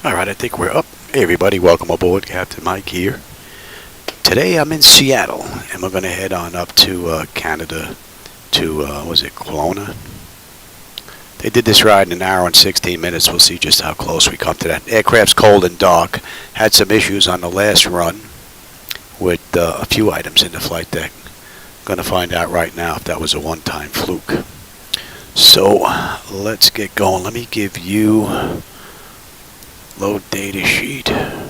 Alright, I think we're up. Hey everybody, welcome aboard. Captain Mike here. Today I'm in Seattle, and we're going to head on up to Canada, to, Kelowna? They did this ride in an hour and 16 minutes. We'll see just how close we come to that. Aircraft's cold and dark. Had some issues on the last run with a few items in the flight deck. Going to find out right now if that was a one-time fluke. So, let's get going. Let me give you load data sheet. And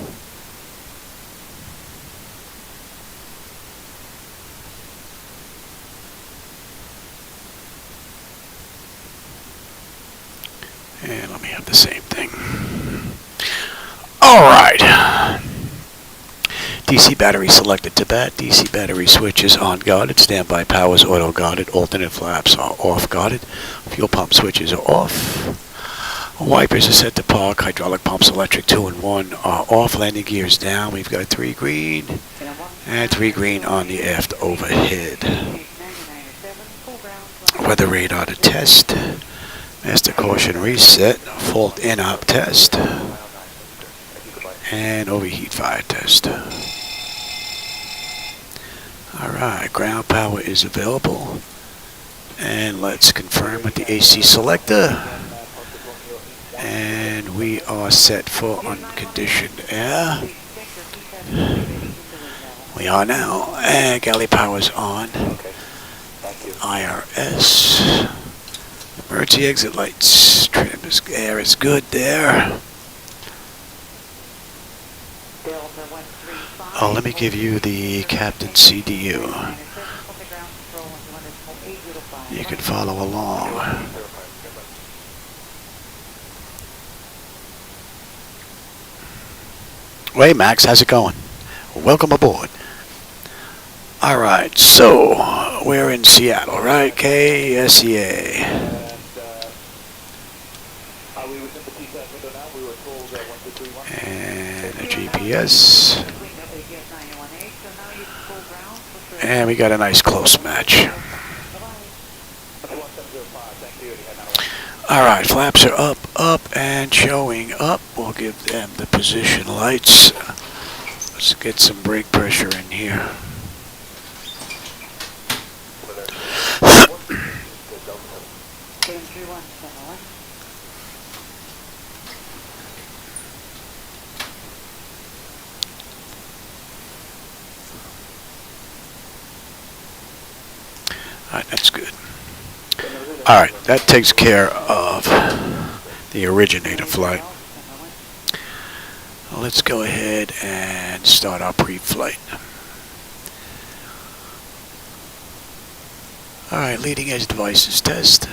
let me have the same thing. Alright. DC battery selected to bat. DC battery switch is on guarded. Standby power is auto guarded. Alternate flaps are off guarded. Fuel pump switches are off. Wipers are set to park. Hydraulic pumps, electric 2 and 1 are off. Landing gears down. We've got 3 green and 3 green on the aft overhead. Weather radar to test. Master caution reset. Fault in-op test. And overheat fire test. Alright, ground power is available. And let's confirm with the AC selector. And we are set for unconditioned air. We are now. And galley power's on. IRS. Emergency exit lights. Trim is, air is good there. Oh, let me give you the Captain CDU. You can follow along. Hey Max, how's it going? Welcome aboard. Alright, so we're in Seattle, right? KSEA. And a GPS. And we got a nice close match. Alright, flaps are up, and showing up. We'll give them the position lights. Let's get some brake pressure in here. Alright, that's good. Alright, that takes care of the originator flight. Let's go ahead and start our pre-flight. Alright, leading edge devices test.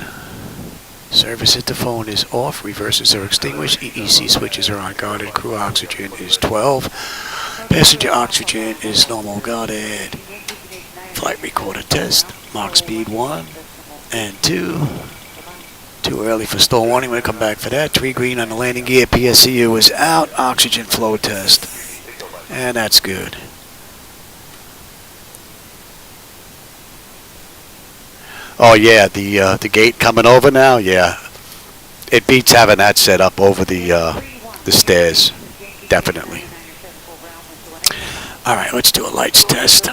Service interphone is off. Reversers are extinguished. EEC switches are unguarded. Crew oxygen is 12. Passenger oxygen is normal guarded. Flight recorder test. Mach speed 1 and 2. Too early for stall warning. We'll come back for that. 3 green on the landing gear. PSEU is out. Oxygen flow test. And that's good. Oh yeah, the gate coming over now. Yeah, it beats having that set up over the stairs. Definitely. All right, let's do a lights test.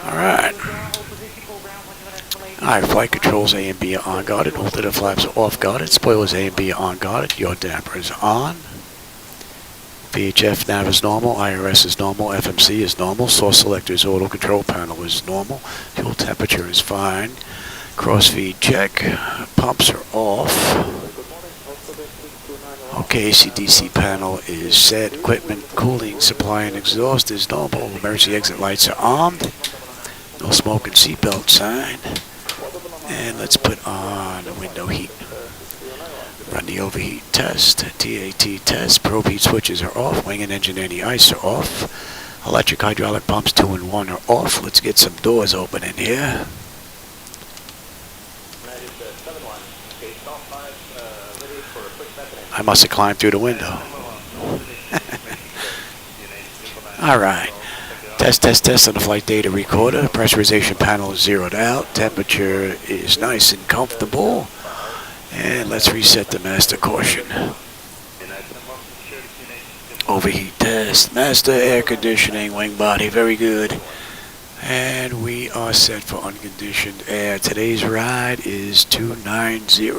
Alright. Alright, flight controls A and B are on guarded. Alternative flaps are off guarded. Spoilers A and B are on guarded. Your damper is on. VHF nav is normal. IRS is normal. FMC is normal. Source selector's auto control panel is normal. Fuel temperature is fine. Crossfeed check. Pumps are off. Okay, AC/DC panel is set. Equipment, cooling, supply, and exhaust is normal. Emergency exit lights are armed. No smoke and seatbelt sign. And let's put on the window heat. Run the overheat test. TAT test. Probe heat switches are off. Wing and engine anti-ice are off. Electric hydraulic pumps 2 and 1 are off. Let's get some doors open in here. I must have climbed through the window. Alright. Test, test, test on the flight data recorder. Pressurization panel is zeroed out. Temperature is nice and comfortable. And let's reset the master caution. Overheat test. Master air conditioning, wing body, very good. And we are set for unconditioned air. Today's ride is 290.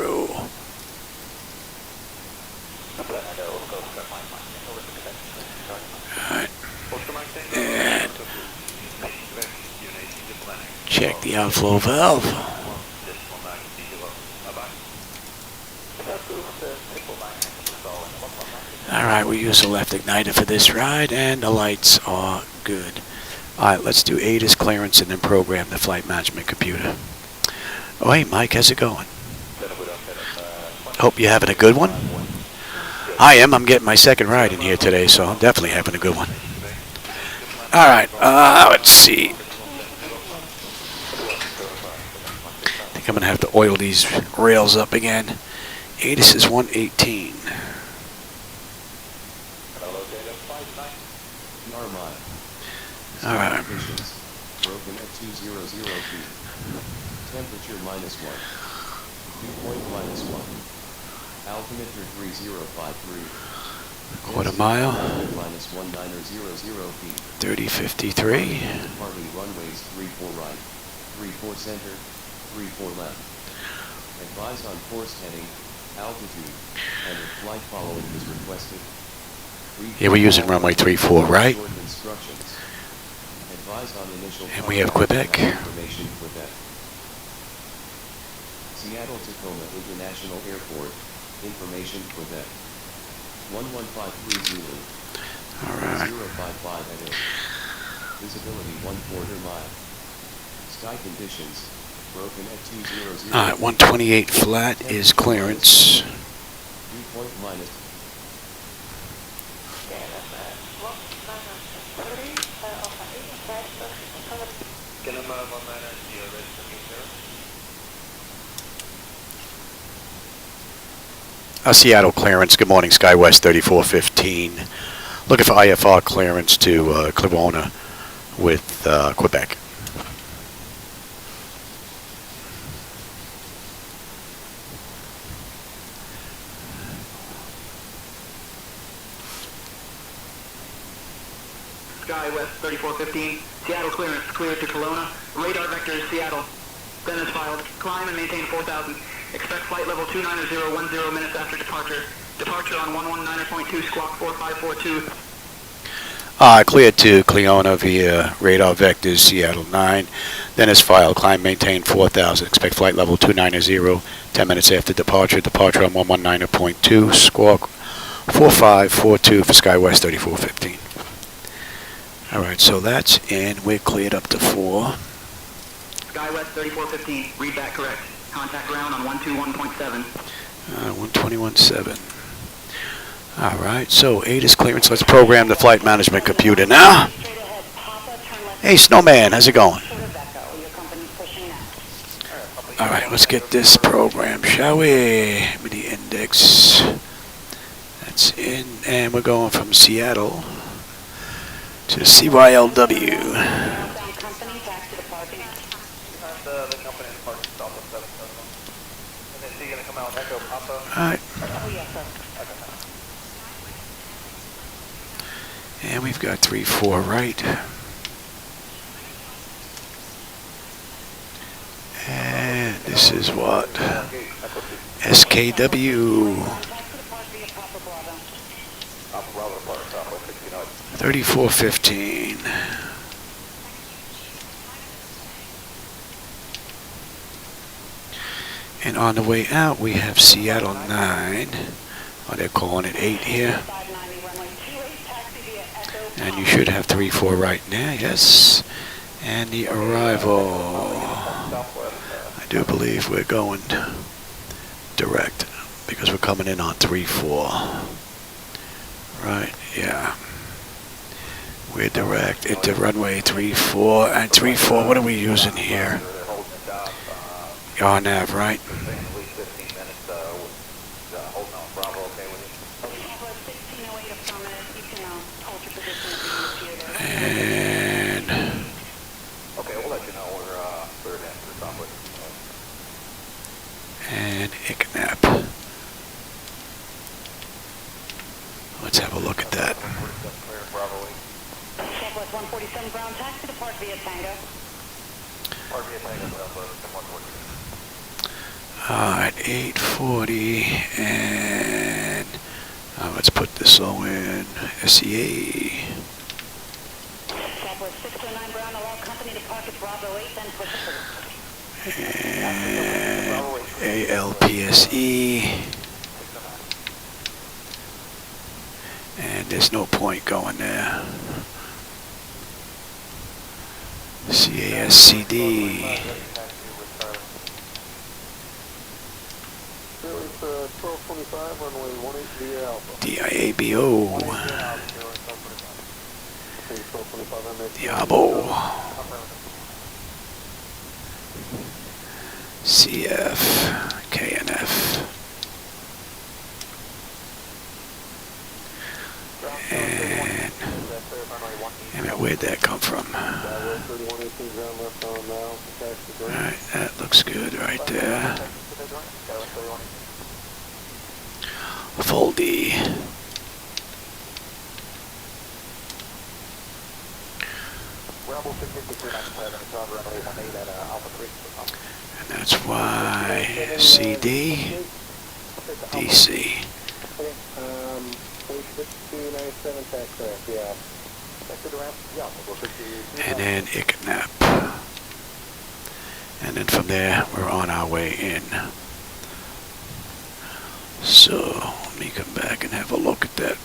Alright. And check the outflow valve. Alright, we use the left igniter for this ride, and the lights are good. Alright, let's do ATIS clearance and then program the flight management computer. Oh, hey, Mike, how's it going? Hope you're having a good one. I am. I'm getting my second ride in here today, so I'm definitely having a good one. Alright, let's see. I think I'm going to have to oil these rails up again. ATIS is 118. Alright. Broken at 200 feet. Temperature -1. Dew point -1. Altimeter 3053. Quarter mile. -1900 feet. 3053. Departing runways 34 right, 34 center, 34 left. Advise on course heading, altitude, and if flight following is requested. Yeah, we're using runway 34 right. Instructions. Advise on initial And we have Quebec. Information Quebec. Seattle Tacoma International Airport. Information Quebec. 11530. Alright. 055 at 8. Visibility 1/4 mile. Sky conditions. Broken at 200. Alright, 128 flat is clearance. Dew point minus. Seattle clearance. Good morning, Skywest 3415. Looking for IFR clearance to Kelowna with Quebec. Skywest 3415, Seattle clearance, cleared to Kelowna. Radar vector is Seattle. Then is filed. Climb and maintain 4,000. Expect flight level 290 minutes after departure. Departure on 119.2 squawk 4542. Cleared to Kelowna via radar vectors Seattle 9. Then is filed. Climb, maintain 4,000. Expect flight level 290. 10 minutes after departure. Departure on 119.2 squawk 4542 for Skywest 3415. Alright, so that's in. We're cleared up to 4. Skywest 3415, read that correct. Contact ground on 121.7. 121.7. Alright, so ATIS clearance. Let's program the flight management computer now. Hey, Snowman, how's it going? Alright, let's get this program, shall we? With the index. That's in, and we're going from Seattle to CYLW. Alright. And we've got 34 right. And this is what? SKW. 3415. And on the way out, we have Seattle 9. Oh, they're calling it 8 here. And you should have 34 right now, yes. And the arrival. I do believe we're going direct because we're coming in on 34. Right, yeah. We're direct into runway 34 and 34. What are we using here? RNAV, right? and IKNAP. Let's have a look at that. Southwest 147 ground taxi, depart via Tango. Alright, 840, and let's put this all in SEA. Southwest 609 ground, allow company to park at Bravo 8, then push it through. And ALPSE. And there's no point going there. CASCD. 1225, runway 18 via Alpha. DIABO. Diabo. CF. KNF. And where'd that come from? Alright, that looks good right there. Foldy. And that's why CD, DC. And then IKNAP. And then from there, we're on our way in. So, let me come back and have a look at that.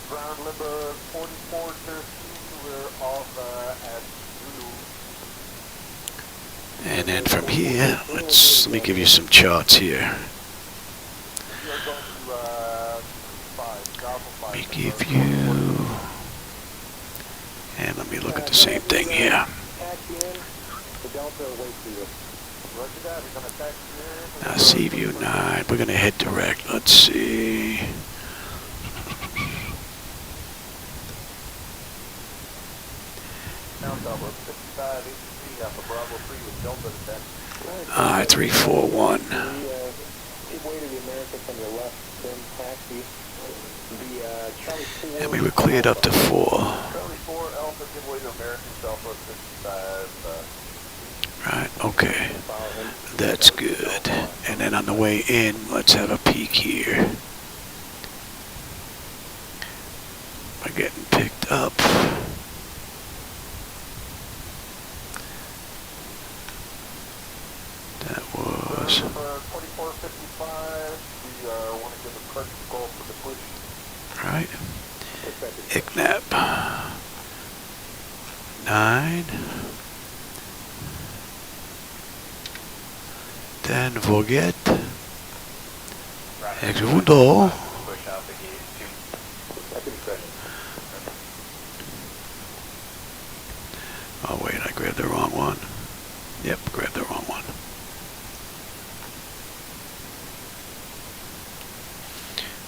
Ground number 4413, we're off at Zulu. And then from here, let me give you some charts here. Let me give you, and let me look at the same thing here. Now Seaview 9, we're going to head direct. Let's see. Alright, 341. And we were cleared up to 4. Right, okay. That's good. And then on the way in, let's have a peek here. We're getting picked up. That was 2455. We want to give a correct call for the push. right. IKNAP 9. Then forget Exudo. Oh wait, I grabbed the wrong one. Yep, grabbed the wrong one.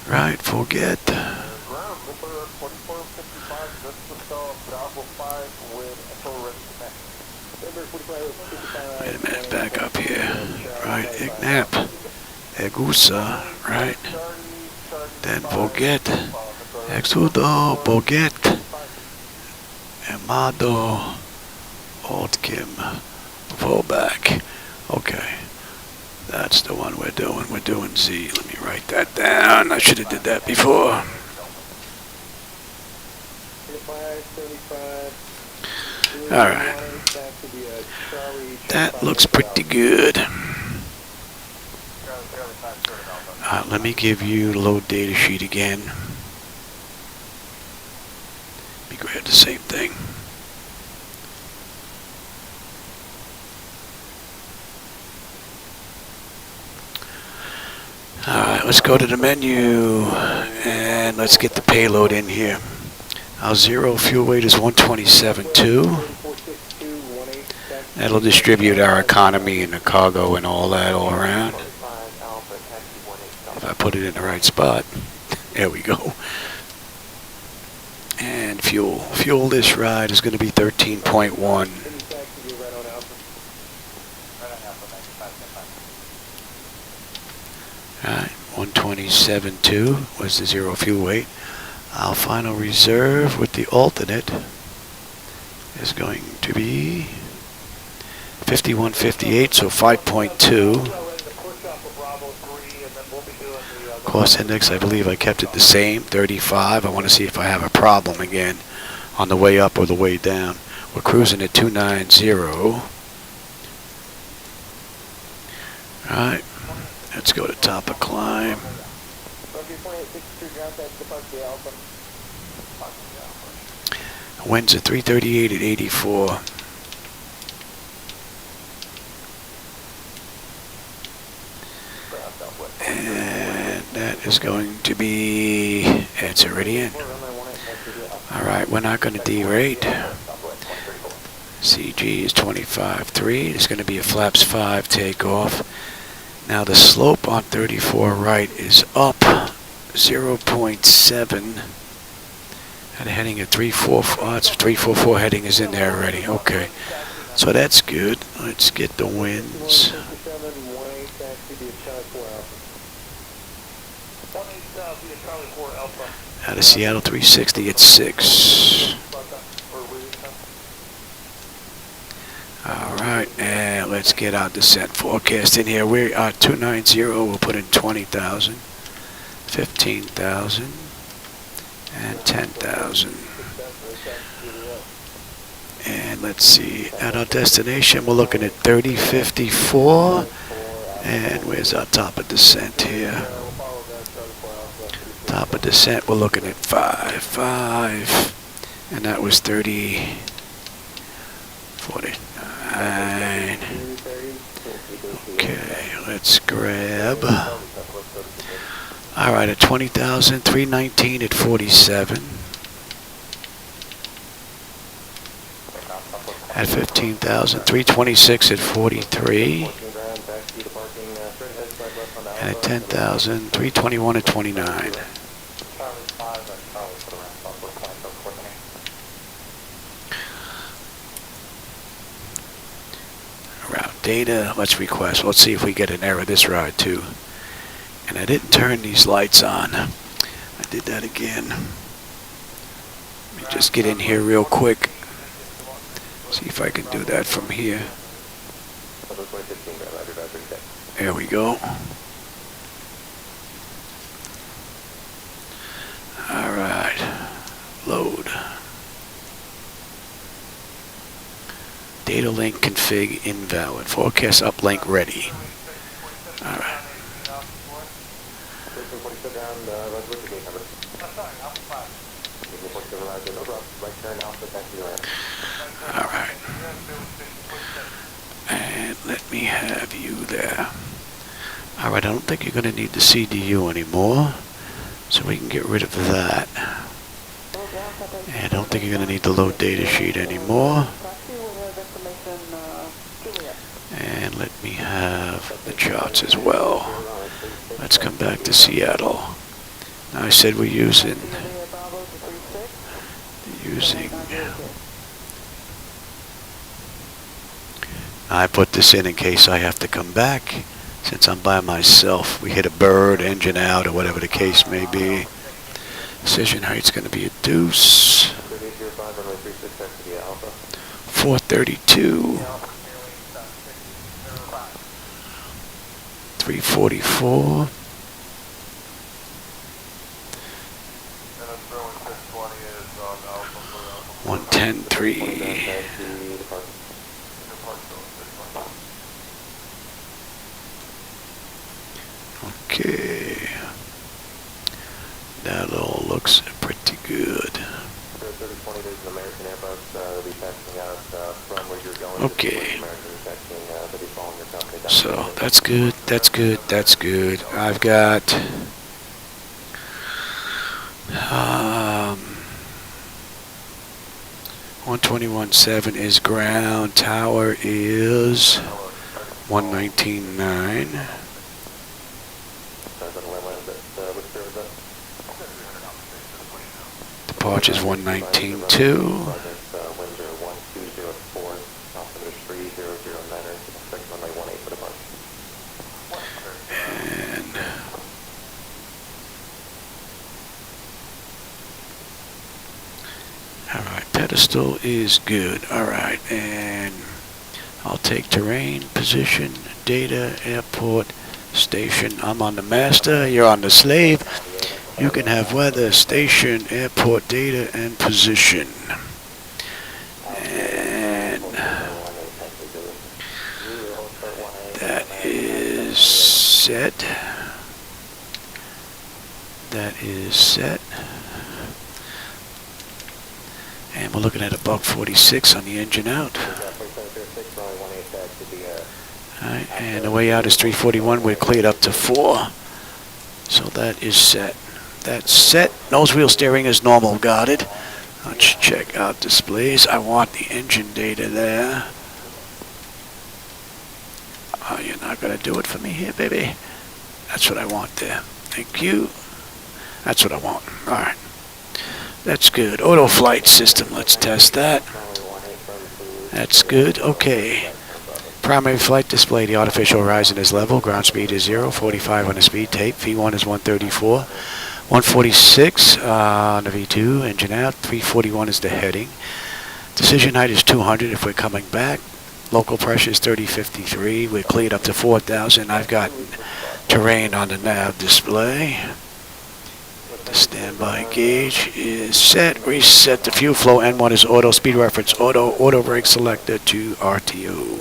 Right, forget. Ground number 2455, just to start Bravo 5 with SO ready to Wait a minute, back up here. Right, IKNAP. Egusa, right. Then forget. Exudo, forget. Amado, Oldkim, Fallback. Okay. That's the one we're doing. We're doing Z. Let me write that down. I should have did that before. Alright. That looks pretty good. Let me give you load data sheet again. Let me grab the same thing. Alright, let's go to the menu and let's get the payload in here. Our zero fuel weight is 127.2. That'll distribute our economy and the cargo and all that all around. If I put it in the right spot. There we go. And fuel. Fuel this ride is going to be 13.1. Alright, 127.2 was the zero fuel weight. Our final reserve with the alternate is going to be 51.58, so 5.2. Cost index, I believe I kept it the same, 35. I want to see if I have a problem again on the way up or the way down. We're cruising at 290. Alright, let's go to top of climb. Winds at 338 at 84. And that is going to be, it's already in. Alright, we're not going to derate. CG is 25.3. It's going to be a flaps 5 takeoff. Now the slope on 34 right is up 0.7. And heading at 344. It's 344 heading is in there already. Okay. So that's good. Let's get the winds. Out of Seattle 360 at 6. Alright, and let's get our descent forecast in here. We're at 290, we'll put in 20,000, 15,000, and 10,000. And let's see, at our destination we're looking at 3054. And where's our top of descent here? Top of descent we're looking at 5. And that was 30, 49. Okay, let's grab. Alright, at 20,000, 319 at 47. At 15,000, 326 at 43. And at 10,000, 321 at 29. Route data, let's request. Let's see if we get an error this ride too. And I didn't turn these lights on. I did that again. Let me just get in here real quick. See if I can do that from here. There we go. Alright. Load. Data link config invalid. Forecast uplink ready. Alright. Alright. And let me have you there. Alright, I don't think you're going to need the CDU anymore. So we can get rid of that. And I don't think you're going to need the load data sheet anymore. And let me have the charts as well. Let's come back to Seattle. Now I said we're using I put this in case I have to come back. Since I'm by myself, we hit a bird, engine out, or whatever the case may be. Decision height's going to be a deuce. 432. 344. 110.3. Okay. That all looks pretty good. Okay. So that's good, that's good, that's good. I've got 121.7 is ground. Tower is 119.9. Departure is 119.2. And Pedestal is good. Alright, and I'll take terrain, position, data, airport, station. I'm on the master, you're on the slave. You can have weather, station, airport, data, and position. And that is set. That is set. And we're looking at a $146 on the engine out. Alright, and the way out is 341. We're cleared up to 4. So that is set. That's set. Nose wheel steering is normal guarded. Let's check out displays. I want the engine data there. Oh, you're not going to do it for me here, baby. That's what I want there. Thank you. That's what I want. Alright. That's good. Auto flight system. Let's test that. That's good. Okay. Primary flight display. The artificial horizon is level. Ground speed is 0. 45 on the speed tape. V1 is 134. 146 on the V2. Engine out. 341 is the heading. Decision height is 200 if we're coming back. Local pressure is 3053. We're cleared up to 4,000. I've got terrain on the nav display. The standby gauge is set. Reset the fuel flow. N1 is auto. Speed reference auto brake selector to RTO.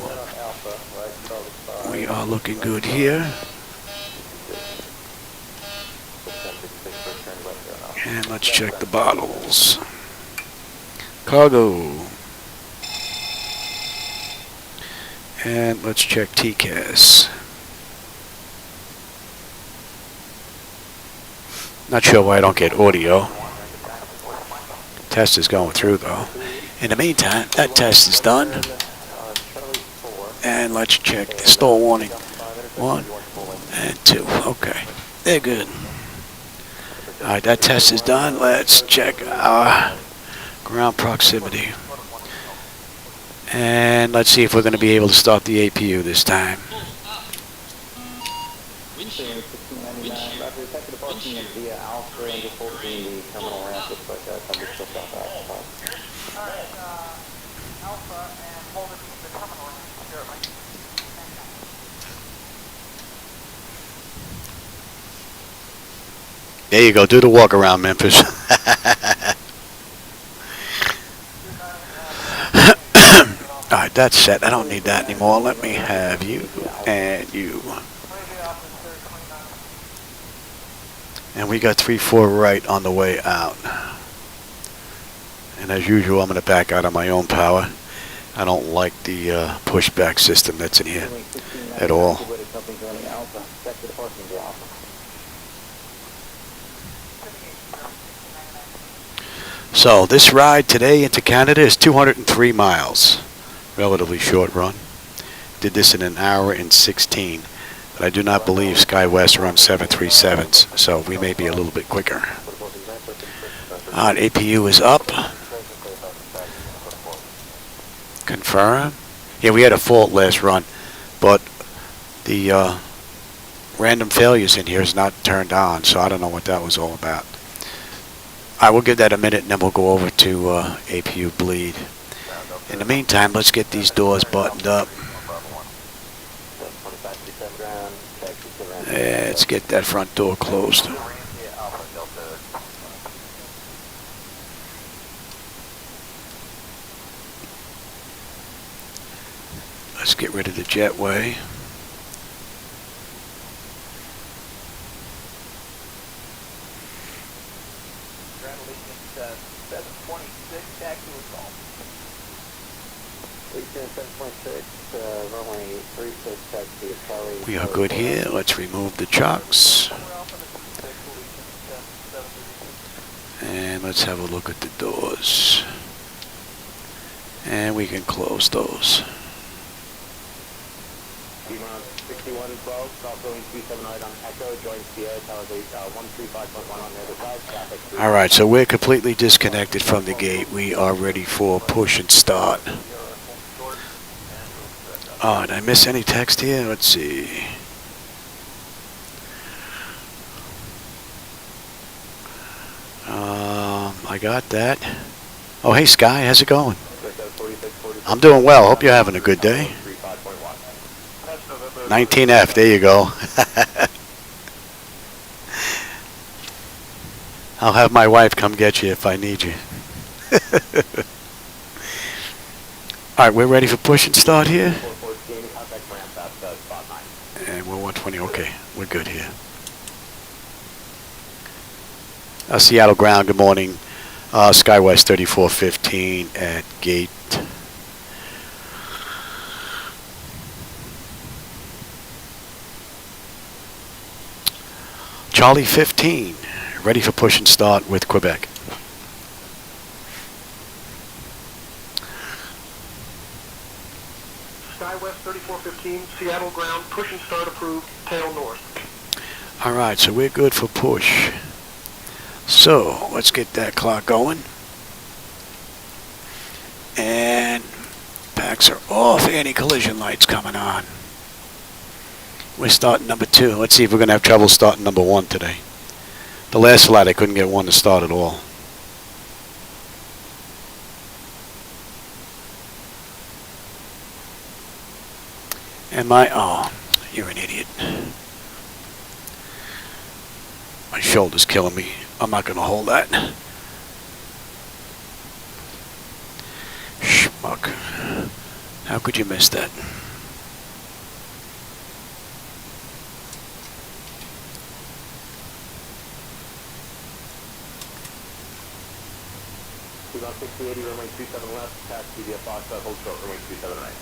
We are looking good here. And let's check the bottles. Cargo. And let's check TCAS. Not sure why I don't get audio. Test is going through though. In the meantime, that test is done. And let's check the stall warning. 1 and 2. Okay, they're good. Alright, that test is done. Let's check our ground proximity. And let's see if we're going to be able to start the APU this time. There you go. Do the walk around, Memphis. Alright, that's set. I don't need that anymore. Let me have you and you. And we got 3-4 right on the way out. And as usual, I'm going to back out of my own power. I don't like the pushback system that's in here at all. So this ride today into Canada is 203 miles. Relatively short run. Did this in an hour and 16. But I do not believe Skywest runs 737s, so we may be a little bit quicker. APU is up. Confirm. Yeah, we had a fault last run, but the random failures in here is not turned on, so I don't know what that was all about. I will give that a minute and then we'll go over to APU bleed. In the meantime, let's get these doors buttoned up. Let's get that front door closed. Let's get rid of the jetway. We are good here. Let's remove the chocks. And let's have a look at the doors. And we can close those. Alright, so we're completely disconnected from the gate. We are ready for push and start. Oh, did I miss any text here? Let's see. I got that. Oh, hey, Sky, how's it going? I'm doing well. Hope you're having a good day. 19F, there you go. I'll have my wife come get you if I need you. All right, we're ready for push and start here. And we're 120. Okay, we're good here. Seattle ground, good morning. Skywest 3415 at gate. Charlie 15, ready for push and start with Quebec. Skywest 3415, Seattle ground, push and start approved, tail north. All right, so we're good for push. So let's get that clock going. And packs are off, anti-collision lights coming on. We're starting number 2. Let's see if we're going to have trouble starting number 1 today. The last flight I couldn't get one to start at all. And oh, you're an idiot. My shoulder's killing me. I'm not going to hold that. Schmuck. How could you miss that? About 6080, runway 27 left, taxi via Foxtrot, hold short, runway 27 right.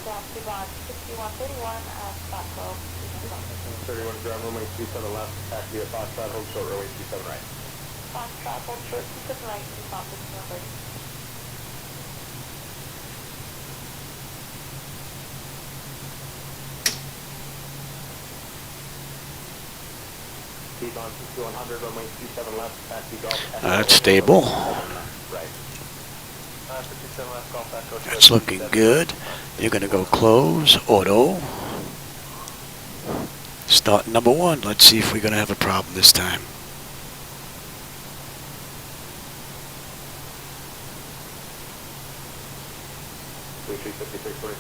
Taxi box 6131 at spot 12. 31 ground, runway 27 left, taxi via Foxtrot, hold short, runway 27 right. Foxtrot, hold short, 27 right, spot 6130. Speed on 6100, runway 27 left, taxi golf. That's stable. Right. 57 left, golf, echo. That's looking good. You're going to go close, auto. Start number 1. Let's see if we're going to have a problem this time.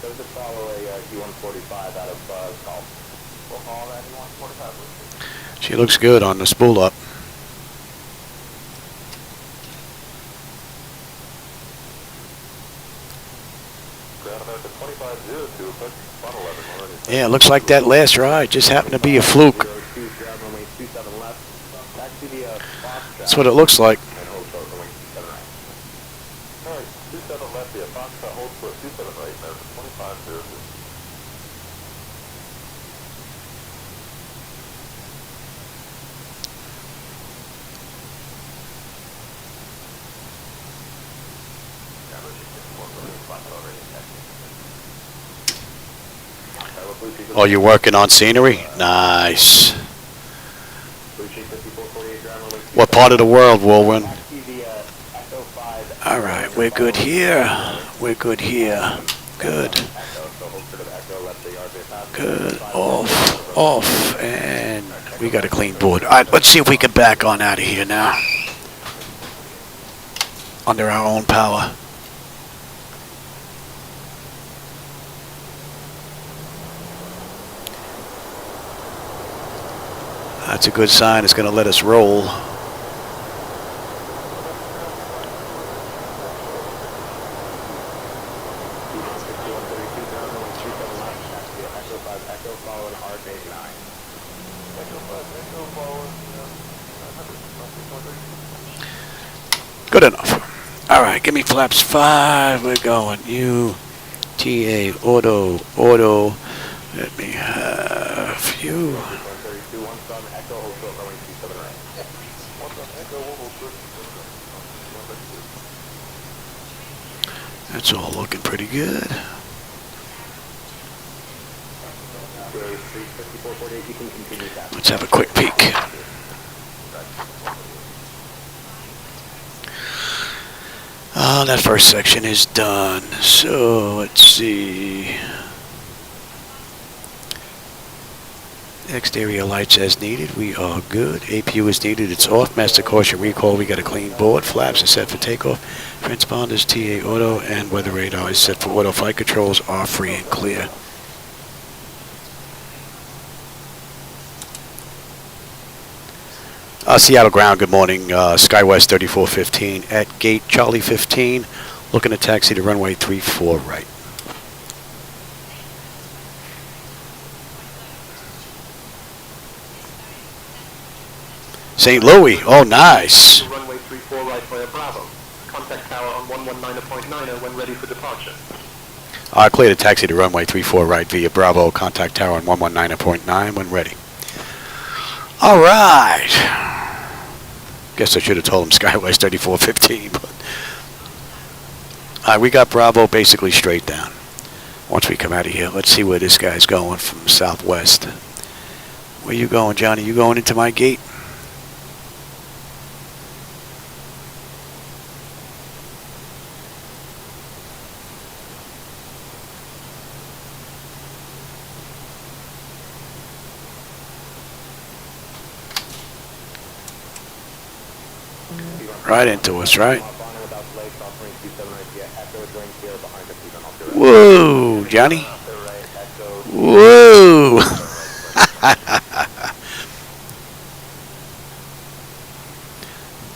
To follow a E145 out of golf. We'll follow that E145. She looks good on the spool up. Yeah, it looks like that last ride just happened to be a fluke. That's what it looks like. Oh, you're working on scenery? Nice. What part of the world, Wolwin? All right, we're good here. We're good here. Good. Good. Off. And we got a clean board. All right, let's see if we can back on out of here now. Under our own power. That's a good sign. It's going to let us roll. Good enough. All right, give me flaps 5. We're going. UTA, auto. Let me have you. That's all looking pretty good. Let's have a quick peek. That first section is done. So let's see. Exterior lights as needed. We are good. APU is needed. It's off. Master caution recall. We got a clean board. Flaps are set for takeoff. Transponders TA auto and weather radar is set for auto. Flight controls are free and clear. Seattle ground, good morning. Skywest 3415 at gate Charlie 15. Looking to taxi to runway 34 right. St. Louis, oh nice. Runway 34 right via Bravo. Contact tower on 119.90 when ready for departure. Clear to taxi to runway 34 right via Bravo. Contact tower on 119.9 when ready. All right. Guess I should have told him Skywest 3415. But we got Bravo basically straight down. Once we come out of here, let's see where this guy's going from Southwest. Where you going, Johnny? You going into my gate? Right into us, right? Whoa, Johnny. Whoa.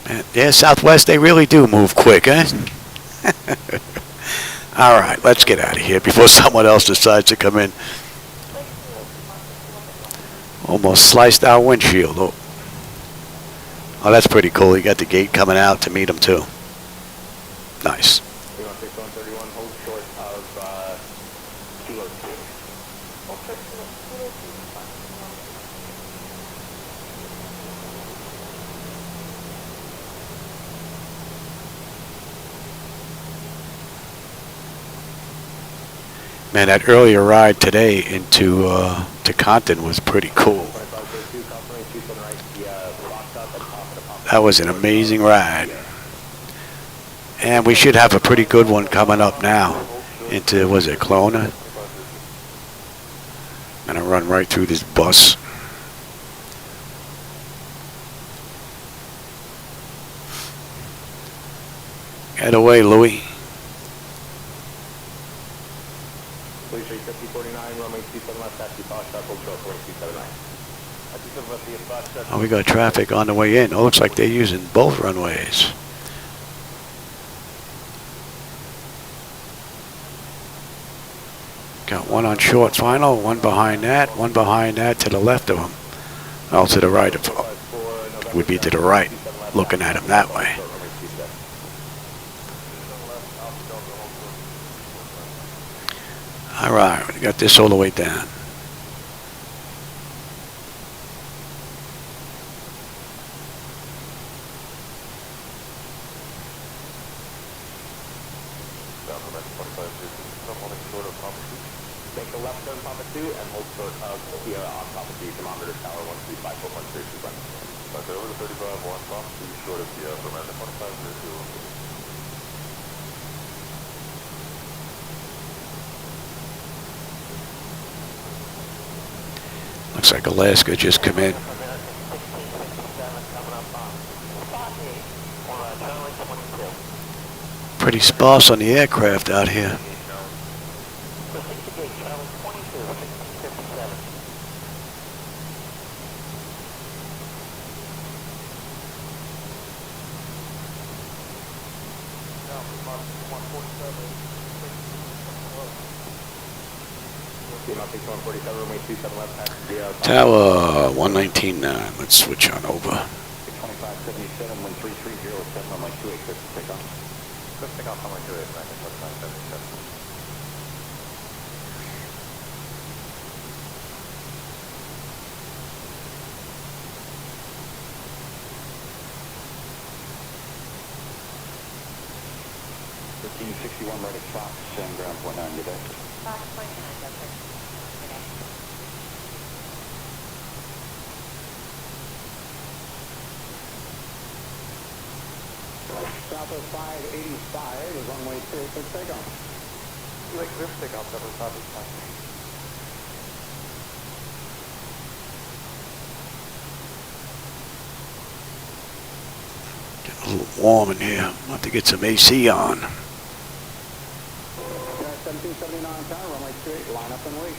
Man, yeah, Southwest, they really do move quick, huh? All right, let's get out of here before someone else decides to come in. Almost sliced our windshield. Oh, that's pretty cool. You got the gate coming out to meet him, too. Nice. Man, that earlier ride today into to Compton was pretty cool. That was an amazing ride. And we should have a pretty good one coming up now into, was it Kelowna? I'm gonna run right through this bus. Get away, Louis. Oh, we got traffic on the way in. Oh, looks like they're using both runways. Got one on short final, one behind that to the left of him. Oh, to the right of him. Would be to the right, looking at him that way. All right, we got this all the way down. Take a left turn, Papa 2, and hold short of Sierra on Papa 2, thermometer tower 135.13. Okay, over to 35, 1, Papa 2, short of Sierra, thermometer 25.02. Looks like Alaska just come in. Pretty sparse on the aircraft out here. Tower 119.9. Let's switch on over. 2577, 1330, 7 on my 28, takeoff. Let's take off on my 28, 977. Right at Fox and ground 49 today. Fox 49, Doctor. Okay. Southwest 585 is runway 2 for takeoff. Like this takeoff, that was probably fine. A little warm in here. I'm have to get some AC on. 1779 tower, runway 28, line up and wait.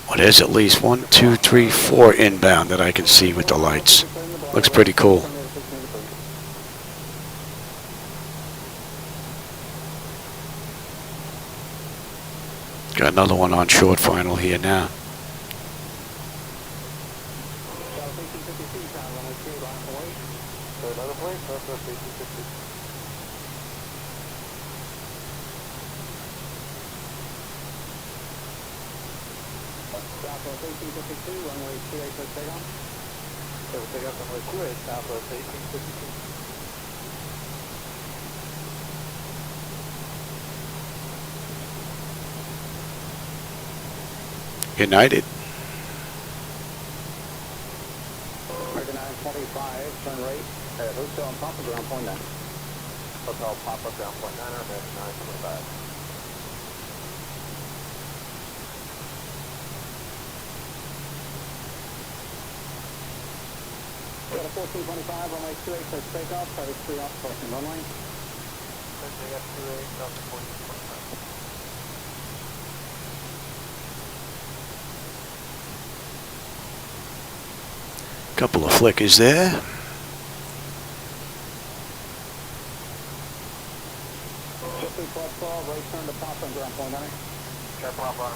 Well, there's at least 1, 2, 3, 4 inbound that I can see with the lights. Looks pretty cool. Got another one on short final here now. Southwest 1852, runway 28 for takeoff. So we'll take off runway 28, Southwest 1852. United. American 925, turn right at Hotel and Papa ground point 9. Hotel Papa ground point 9, American 925. Got a 1425, runway 28 for takeoff, target 3 off, crossing runway. They got 28, off the 1425. Couple of flickers there. Shifting 1212, right turn to Papa and ground point 9. Sharp Papa,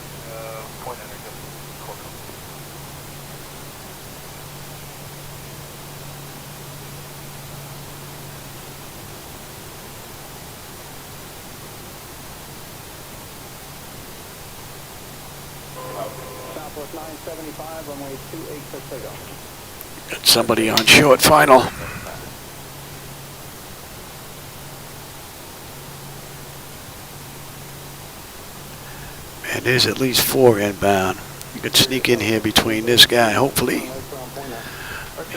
point 9, just close. Southwest 975, runway 28 for takeoff. Got somebody on short final. Man, there's at least 4 inbound. You could sneak in here between this guy, hopefully.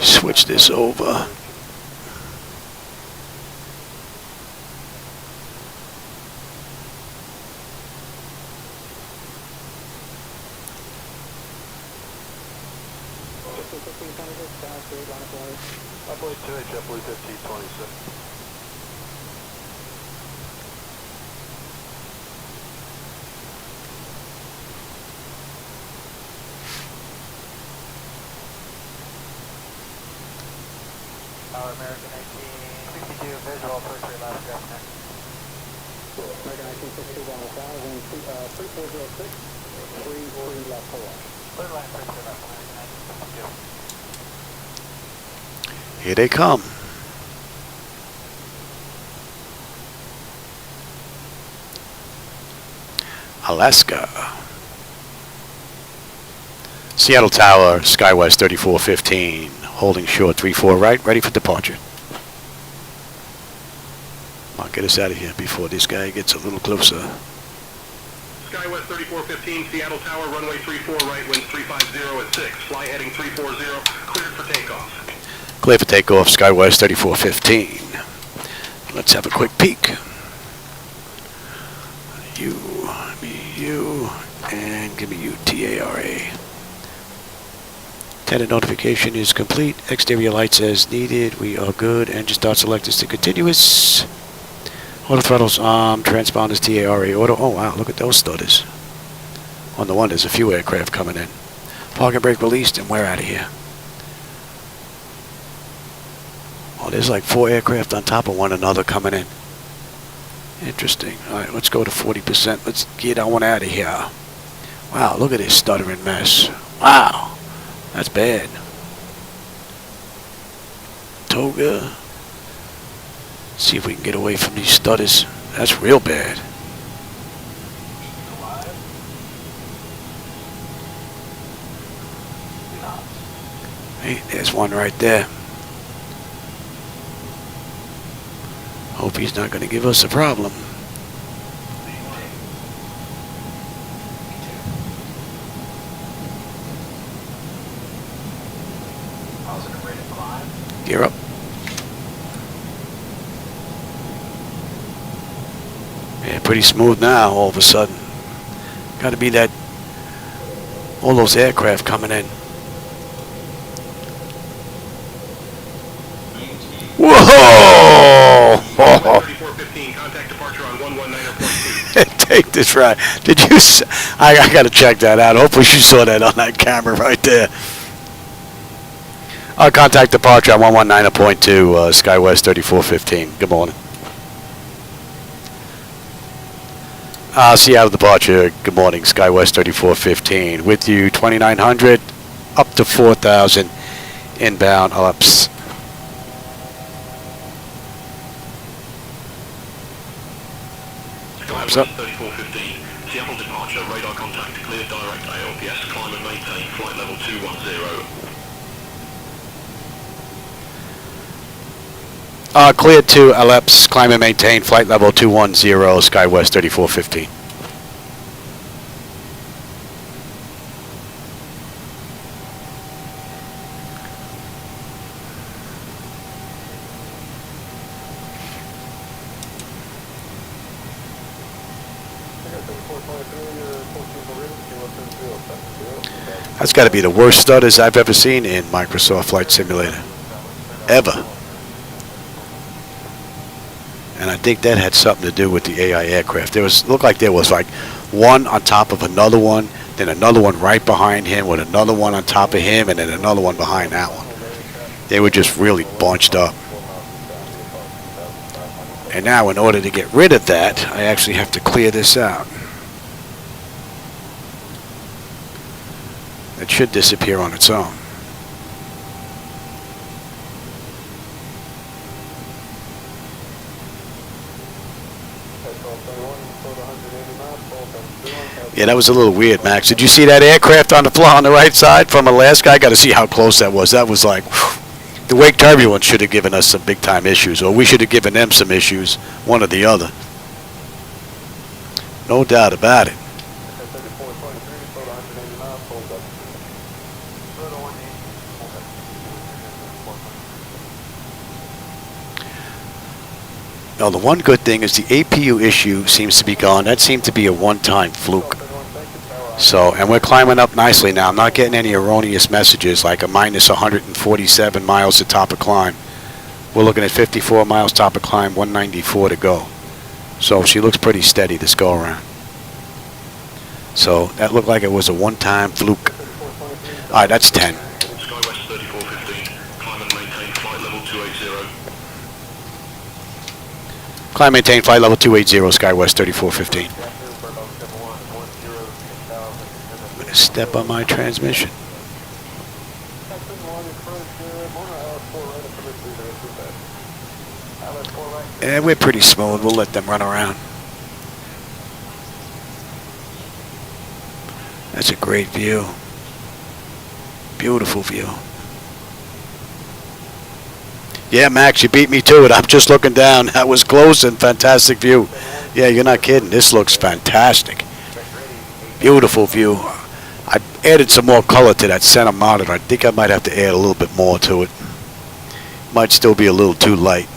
Switch this over. Upway 2H, upway 1526. Tower American 1962, visual approach your last draft next. American 1962, 3406, 3 left 4. Clear left 3 left, American 1962. Here they come. Alaska. Seattle Tower, Skywest 3415, holding short 34 right, ready for departure. I'll get us out of here before this guy gets a little closer. Skywest 3415, Seattle Tower, runway 34 right, winds 350 at 6, fly heading 340, cleared for takeoff. Clear for takeoff, Skywest 3415. Let's have a quick peek. You, and give me you, TARA. Tenant notification is complete. Exterior lights as needed. We are good. Engine start selectors to continuous. Auto throttles on. Transponders TARA auto. Oh wow, look at those stutters. On the one, there's a few aircraft coming in. Parking brake released, and we're out of here. Oh, there's like 4 aircraft on top of one another coming in. Interesting. All right, let's go to 40%. Let's get on out of here. Wow, look at this stuttering mess. Wow, that's bad. Toga. See if we can get away from these stutters. That's real bad. Hey, there's one right there. Hope he's not going to give us a problem. Gear up. pretty smooth now all of a sudden. Got to be that, all those aircraft coming in. Whoa! 3415, contact departure on 119.2. Take this ride. Did you? I got to check that out. Hopefully you saw that on that camera right there. Contact departure on 119.2, Skywest 3415. Good morning. Seattle departure. Good morning, Skywest 3415. With you 2900 up to 4000 inbound ups. Skywest 3415, Seattle departure, radar contact, clear direct ALPS, climb and maintain, flight level 210. Cleared to LEPS, climb and maintain, flight level 210, Skywest 3415. That's got to be the worst stutters I've ever seen in Microsoft Flight Simulator. Ever. And I think that had something to do with the AI aircraft. Looked like there was like one on top of another one, then another one right behind him with another one on top of him, and then another one behind that one. They were just really bunched up. And now in order to get rid of that, I actually have to clear this out. It should disappear on its own. Yeah, that was a little weird, Max. Did you see that aircraft on the floor on the right side from Alaska? I got to see how close that was. That was like, whew. The wake turbulence should have given us some big time issues, or we should have given them some issues, one or the other. No doubt about it. Now, the one good thing is the APU issue seems to be gone. That seemed to be a one-time fluke. So, and we're climbing up nicely now. I'm not getting any erroneous messages like a minus 147 miles to top of climb. We're looking at 54 miles top of climb, 194 to go. So she looks pretty steady this go around. So that looked like it was a one-time fluke. All right, that's 10. Skywest 3415, climb and maintain, flight level 280. Climb, maintain, flight level 280, Skywest 3415. I'm going to step on my transmission. And we're pretty smooth. We'll let them run around. That's a great view. Beautiful view. Yeah, Max, you beat me to it. I'm just looking down. That was close and fantastic view. Yeah, you're not kidding. This looks fantastic. Beautiful view. I added some more color to that center monitor. I think I might have to add a little bit more to it. Might still be a little too light.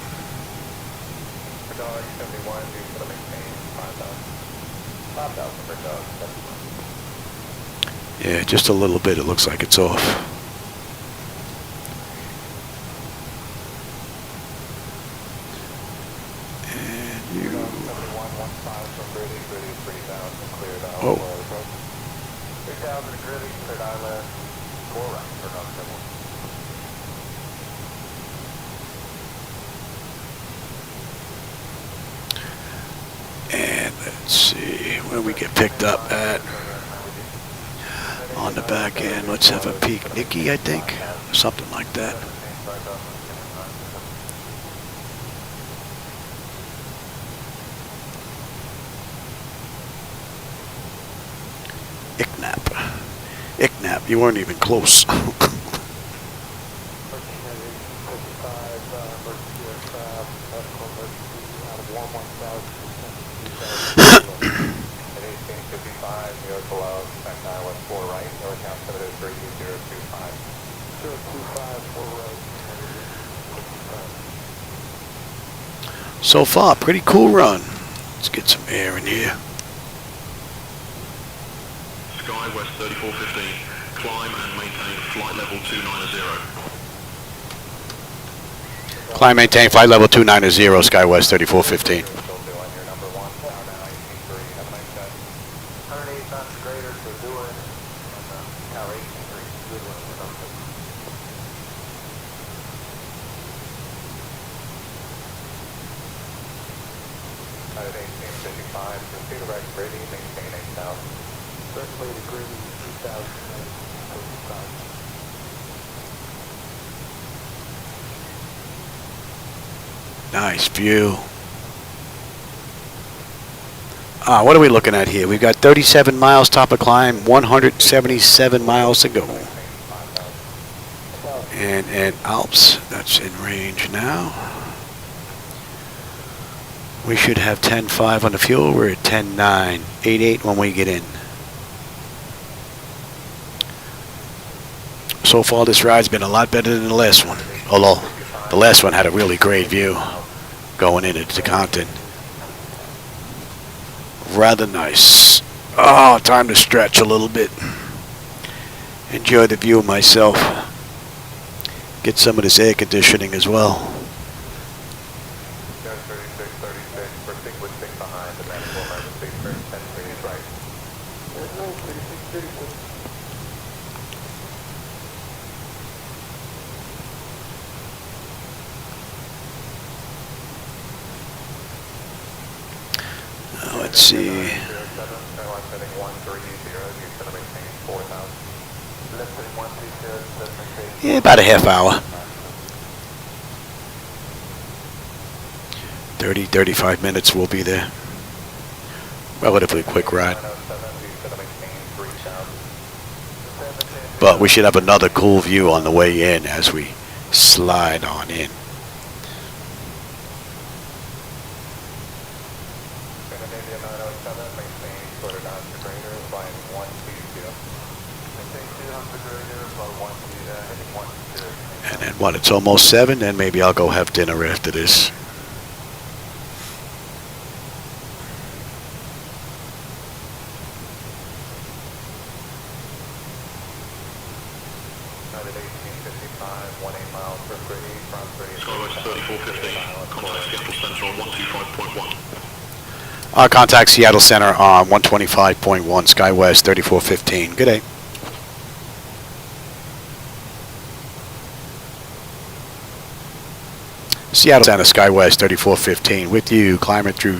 Yeah, just a little bit. It looks like it's off. And you... Oh. And let's see where we get picked up at. On the back end, let's have a peek. Nikki, I think, something like that. IKNAP, you weren't even close. So far, pretty cool run. Let's get some air in here. Skywest 3415, climb and maintain flight level 290. Climb, maintain flight level 290, Skywest 3415. Nice view. What are we looking at here? We've got 37 miles top of climb, 177 miles to go. And at Alps, that's in range now. We should have 10.5 on the fuel. We're at 10.9, 8.8 when we get in. So far, this ride's been a lot better than the last one. Although, the last one had a really great view going into Compton. Rather nice. Oh, time to stretch a little bit. Enjoy the view myself. Get some of this air conditioning as well. Let's see. Yeah, about a half hour. 35 minutes we'll be there. Relatively quick ride. But we should have another cool view on the way in as we slide on in. And then when it's almost 7, then maybe I'll go have dinner after this. Contact Seattle Center on 125.1, Skywest 3415. Good day. Seattle Center, Skywest 3415. With you, climbing through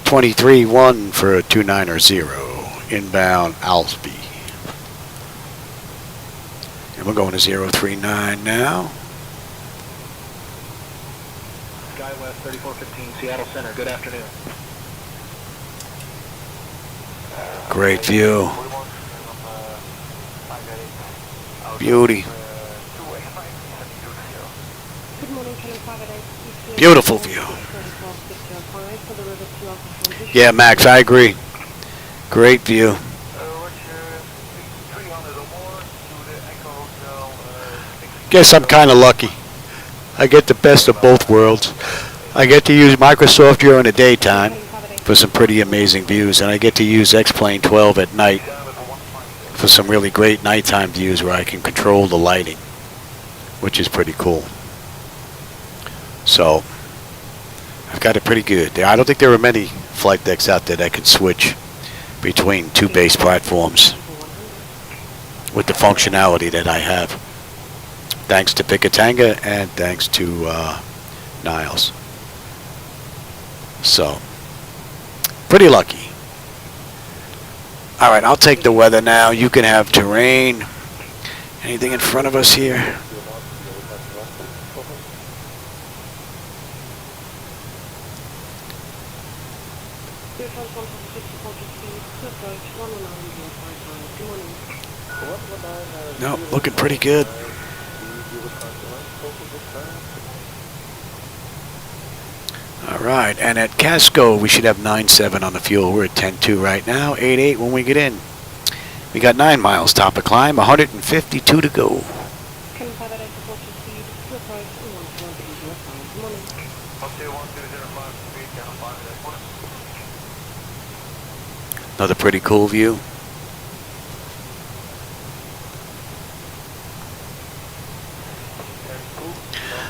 23.1 for a 290. Inbound Alsby. And we're going to 039 now. Skywest 3415, Seattle Center. Good afternoon. Great view. Beauty. Beautiful view. Yeah, Max, I agree. Great view. Guess I'm kind of lucky. I get the best of both worlds. I get to use Microsoft during the daytime for some pretty amazing views, and I get to use X-Plane 12 at night for some really great nighttime views where I can control the lighting, which is pretty cool. So I've got it pretty good there. I don't think there are many flight decks out there that can switch between two base platforms with the functionality that I have, thanks to Picatinga and thanks to Niles. So pretty lucky. All right, I'll take the weather now. You can have terrain. Anything in front of us here? No, looking pretty good. All right, and at Casco, we should have 9.7 on the fuel. We're at 10.2 right now, 8.8 when we get in. We got 9 miles top of climb, 152 to go. Another pretty cool view.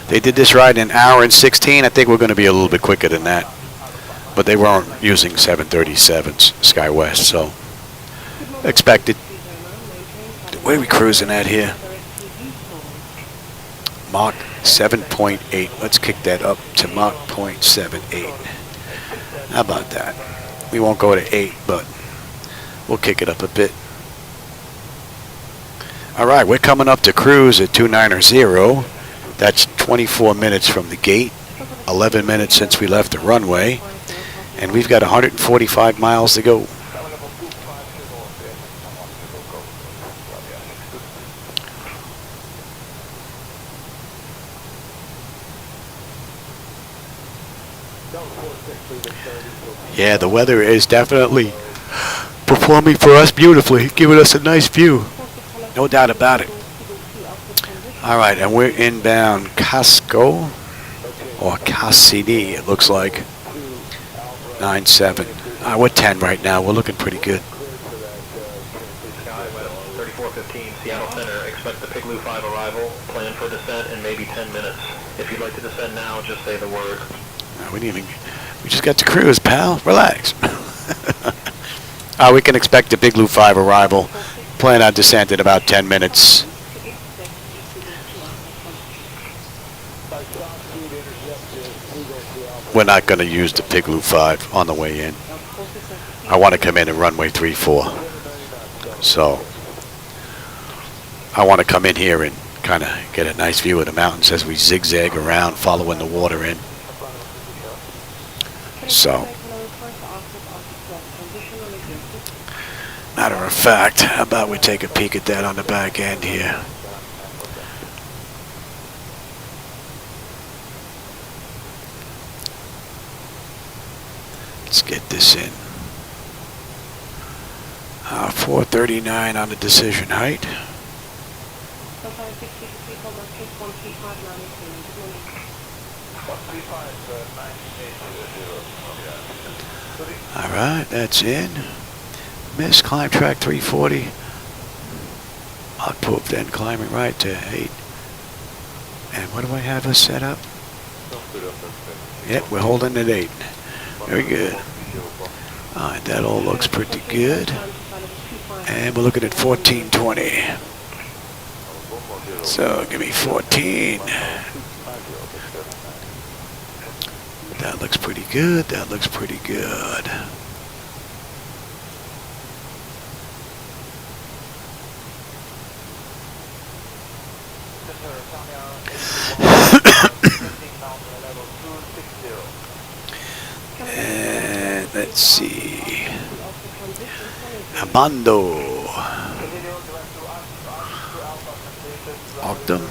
They did this ride in an hour and 16. I think we're going to be a little bit quicker than that. But they weren't using 737s, Skywest, so expected. Where are we cruising at here? Mach 7.8. Let's kick that up to Mach 0.78. How about that? We won't go to 8, but we'll kick it up a bit. All right, we're coming up to cruise at 290. That's 24 minutes from the gate, 11 minutes since we left the runway, and we've got 145 miles to go. Yeah, the weather is definitely performing for us beautifully, giving us a nice view. No doubt about it. All right, and we're inbound Casco, or KSEA, it looks like. 97. We're 10 right now. We're looking pretty good. Skywest 3415, Seattle Center. Expect the Pigloo 5 arrival. Plan for descent in maybe 10 minutes. If you'd like to descend now, just say the word. We just got to cruise, pal. Relax. We can expect the Pigloo 5 arrival. Plan on descent in about 10 minutes. We're not going to use the Pigloo 5 on the way in. I want to come in at runway 34. So I want to come in here and kind of get a nice view of the mountains as we zigzag around following the water in. So, matter of fact, how about we take a peek at that on the back end here. Let's get this in. 439 on the decision height. All right, that's in. Miss climb track 340. Hot poop, then climbing right to 8. And what do I have us set up? Yep, we're holding at 8. Very good. All right, that all looks pretty good. And we're looking at 1420. So give me 14. That looks pretty good. That looks pretty good. And let's see. Amando. Octum.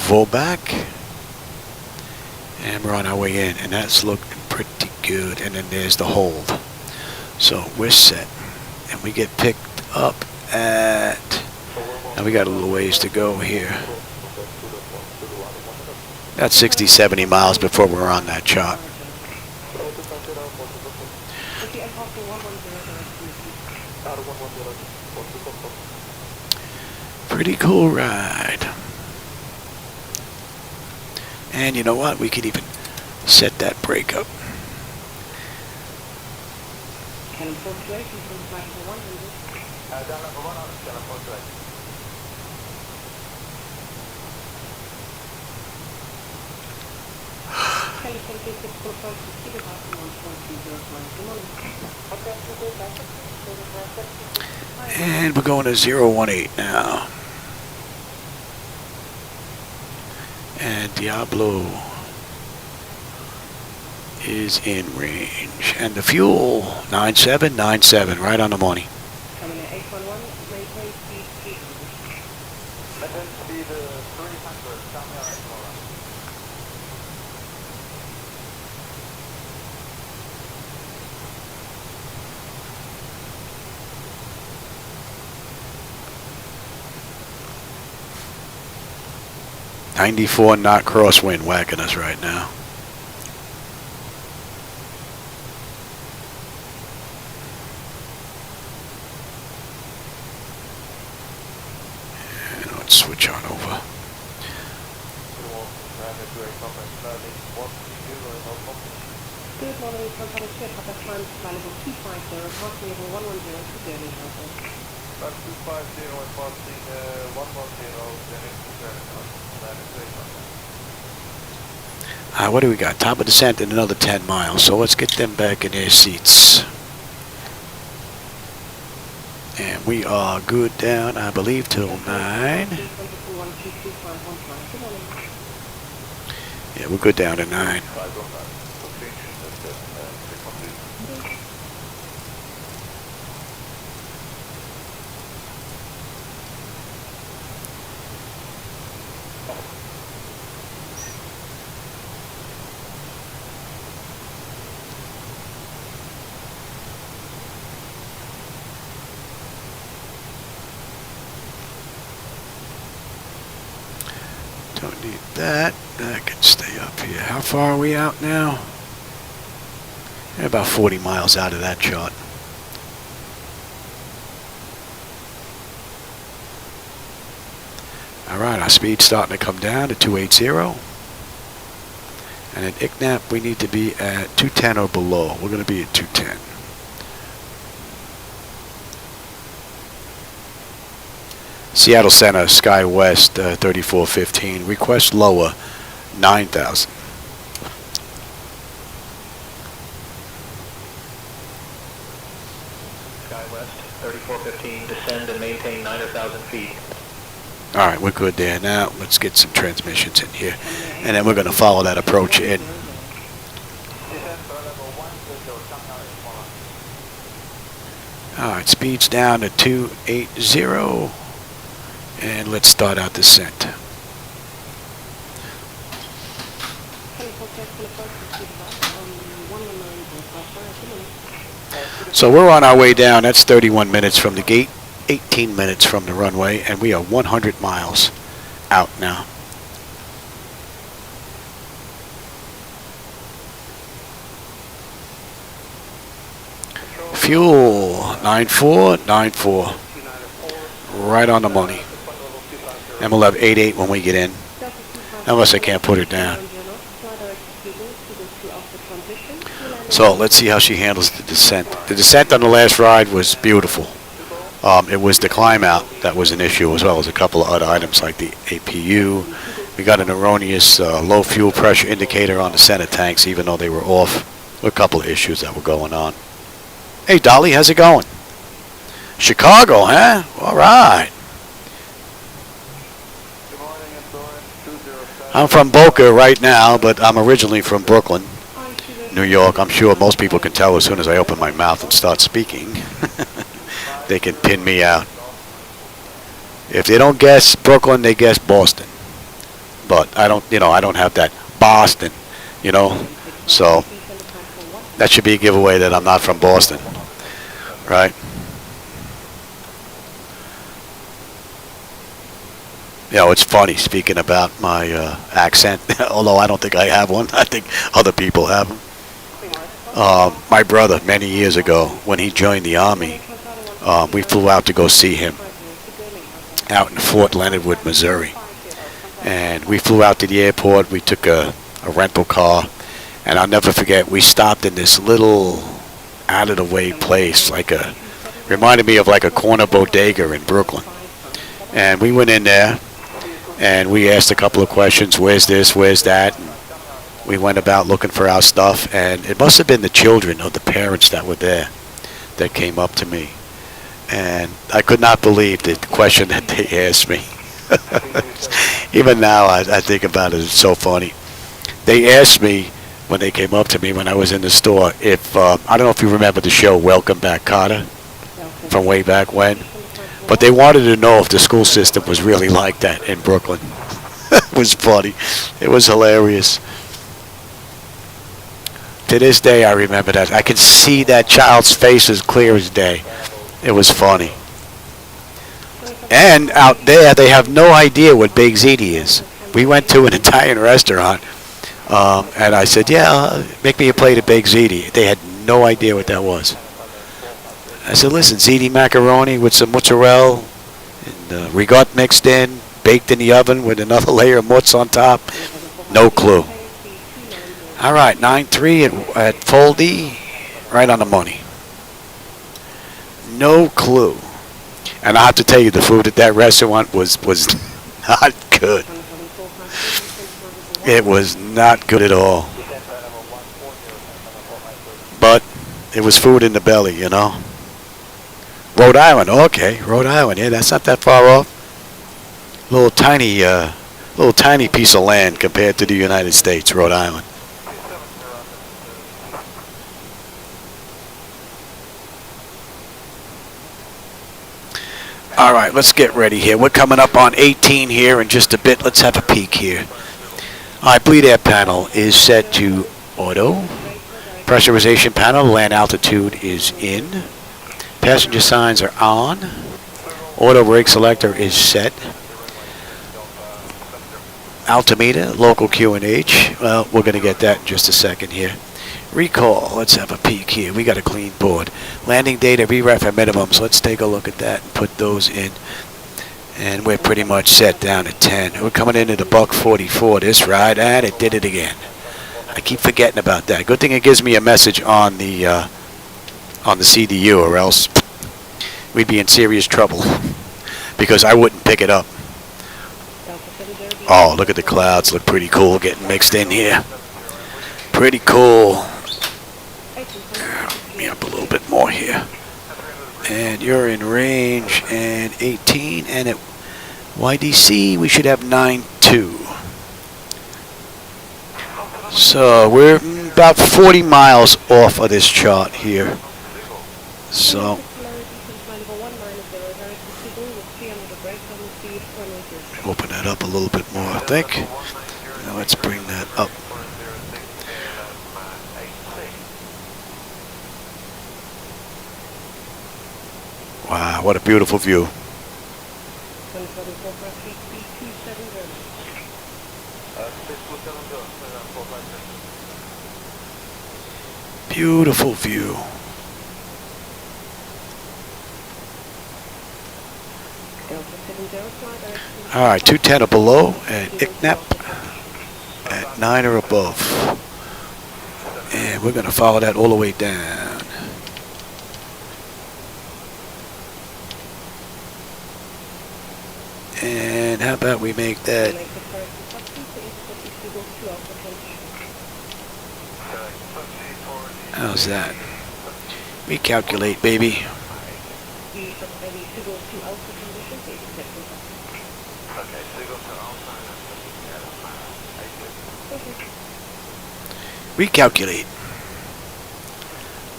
Volback. And we're on our way in, and that's looking pretty good. And then there's the hold. So we're set. And we get picked up at, and we got a little ways to go here. That's 60, 70 miles before we're on that chart. Pretty cool ride. And you know what? We could even set that brake up. And we're going to 018 now. And Diablo is in range. And the fuel, 9797, right on the money. Coming at 811, maintain speed 800. Maintain speed 300, down there at Kelowna. .94 knot crosswind whacking us right now. Good morning, Transport Ship, Papa Time, flight level 250, reporting level 110 to Germany, Hotel. 250 reporting 110, What do we got? Top of descent in another 10 miles. So let's get them back in their seats. And we are good down, I believe, till 9. Yeah, we're good down to 9. Don't need that. That can stay up here. How far are we out now? We're about 40 miles out of that chart. Alright, our speed's starting to come down to 280. And at IKNAP we need to be at 210 or below. We're going to be at 210. Seattle Center, Skywest 3415. Request lower 9,000. Skywest 3415, descend and maintain 9,000 feet. All right, we're good there. Now let's get some transmissions in here, and then we're going to follow that approach in. All right, speed's down to 280, and let's start our descent. So we're on our way down. That's 31 minutes from the gate, 18 minutes from the runway, and we are 100 miles out now. Fuel, 9494. Right on the money. And we'll have 88 when we get in. Unless I can't put it down. So let's see how she handles the descent. The descent on the last ride was beautiful. It was the climb out that was an issue, as well as a couple of other items like the APU. We got an erroneous low fuel pressure indicator on the center tanks, even though they were off. A couple of issues that were going on. Hey Dolly, how's it going? Chicago, huh? All right. I'm from Boca right now, but I'm originally from Brooklyn, New York. I'm sure most people can tell as soon as I open my mouth and start speaking. They can pin me out. If they don't guess Brooklyn, they guess Boston. But I don't have that Boston, So that should be a giveaway that I'm not from Boston, right? It's funny speaking about my accent, although I don't think I have one. I think other people have them. My brother, many years ago, when he joined the Army, we flew out to go see him out in Fort Leonard Wood, Missouri. And we flew out to the airport. We took a rental car. And I'll never forget, we stopped in this little out-of-the-way place, reminded me of like a corner bodega in Brooklyn. And we went in there, and we asked a couple of questions, where's this, where's that? And we went about looking for our stuff, and it must have been the children or the parents that were there that came up to me. And I could not believe the question that they asked me. Even now, I think about it, it's so funny. They asked me, when they came up to me when I was in the store, if, I don't know if you remember the show Welcome Back, Kotter, from way back when, but they wanted to know if the school system was really like that in Brooklyn. It was funny. It was hilarious. To this day, I remember that. I can see that child's face as clear as day. It was funny. And out there, they have no idea what Big Ziti is. We went to an Italian restaurant, and I said, yeah, make me a plate of Big Ziti. They had no idea what that was. I said, listen, ziti macaroni with some mozzarella and ricotta mixed in, baked in the oven with another layer of mozz on top. No clue. All right, 9-3 at full D, right on the money. No clue. And I have to tell you, the food at that restaurant was not good. It was not good at all. But it was food in the belly, you know. Rhode Island, okay, Rhode Island. Yeah, that's not that far off. Little tiny piece of land compared to the United States, Rhode Island. All right, let's get ready here. We're coming up on 18 here in just a bit. Let's have a peek here. All right, bleed air panel is set to auto. Pressurization panel, land altitude is in. Passenger signs are on. Auto brake selector is set. Altimeter, local QNH. Well, we're going to get that in just a second here. Recall, let's have a peek here. We got a clean board. Landing data, VREF and minimums. Let's take a look at that and put those in. And we're pretty much set down at 10. We're coming into the buck 44 this ride, and it did it again. I keep forgetting about that. Good thing it gives me a message on the CDU, or else we'd be in serious trouble because I wouldn't pick it up. Oh, look at the clouds. Look pretty cool getting mixed in here. Pretty cool. Me up a little bit more here. And you're in range and 18. And at YDC, we should have 9.2. So we're about 40 miles off of this chart here. So open that up a little bit more, I think. Now let's bring that up. Wow, what a beautiful view. Beautiful view. All right, 210 or below at IKNAP at 9 or above. And we're going to follow that all the way down. And how about we make that? How's that? Recalculate, baby. Recalculate.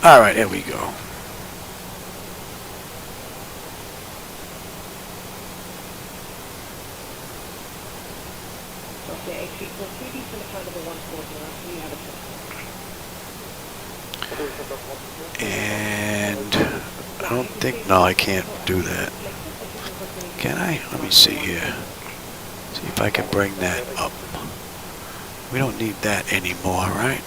All right, there we go. And I don't think, no, I can't do that. Can I? Let me see here. See if I can bring that up. We don't need that anymore, right?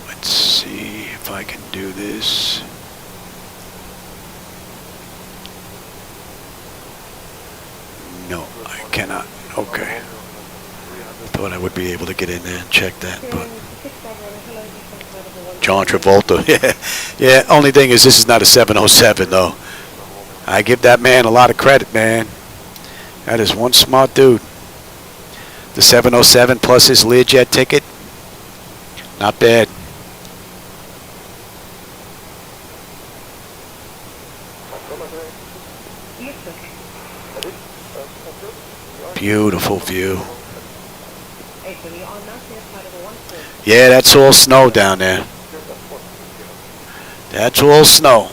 Let's see if I can do this. No, I cannot. Okay. Thought I would be able to get in there and check that, but John Travolta. Yeah. Only thing is, this is not a 707 though. I give that man a lot of credit, man. That is one smart dude. The 707 plus his Learjet ticket, not bad. Beautiful view. Yeah, that's all snow down there. That's all snow.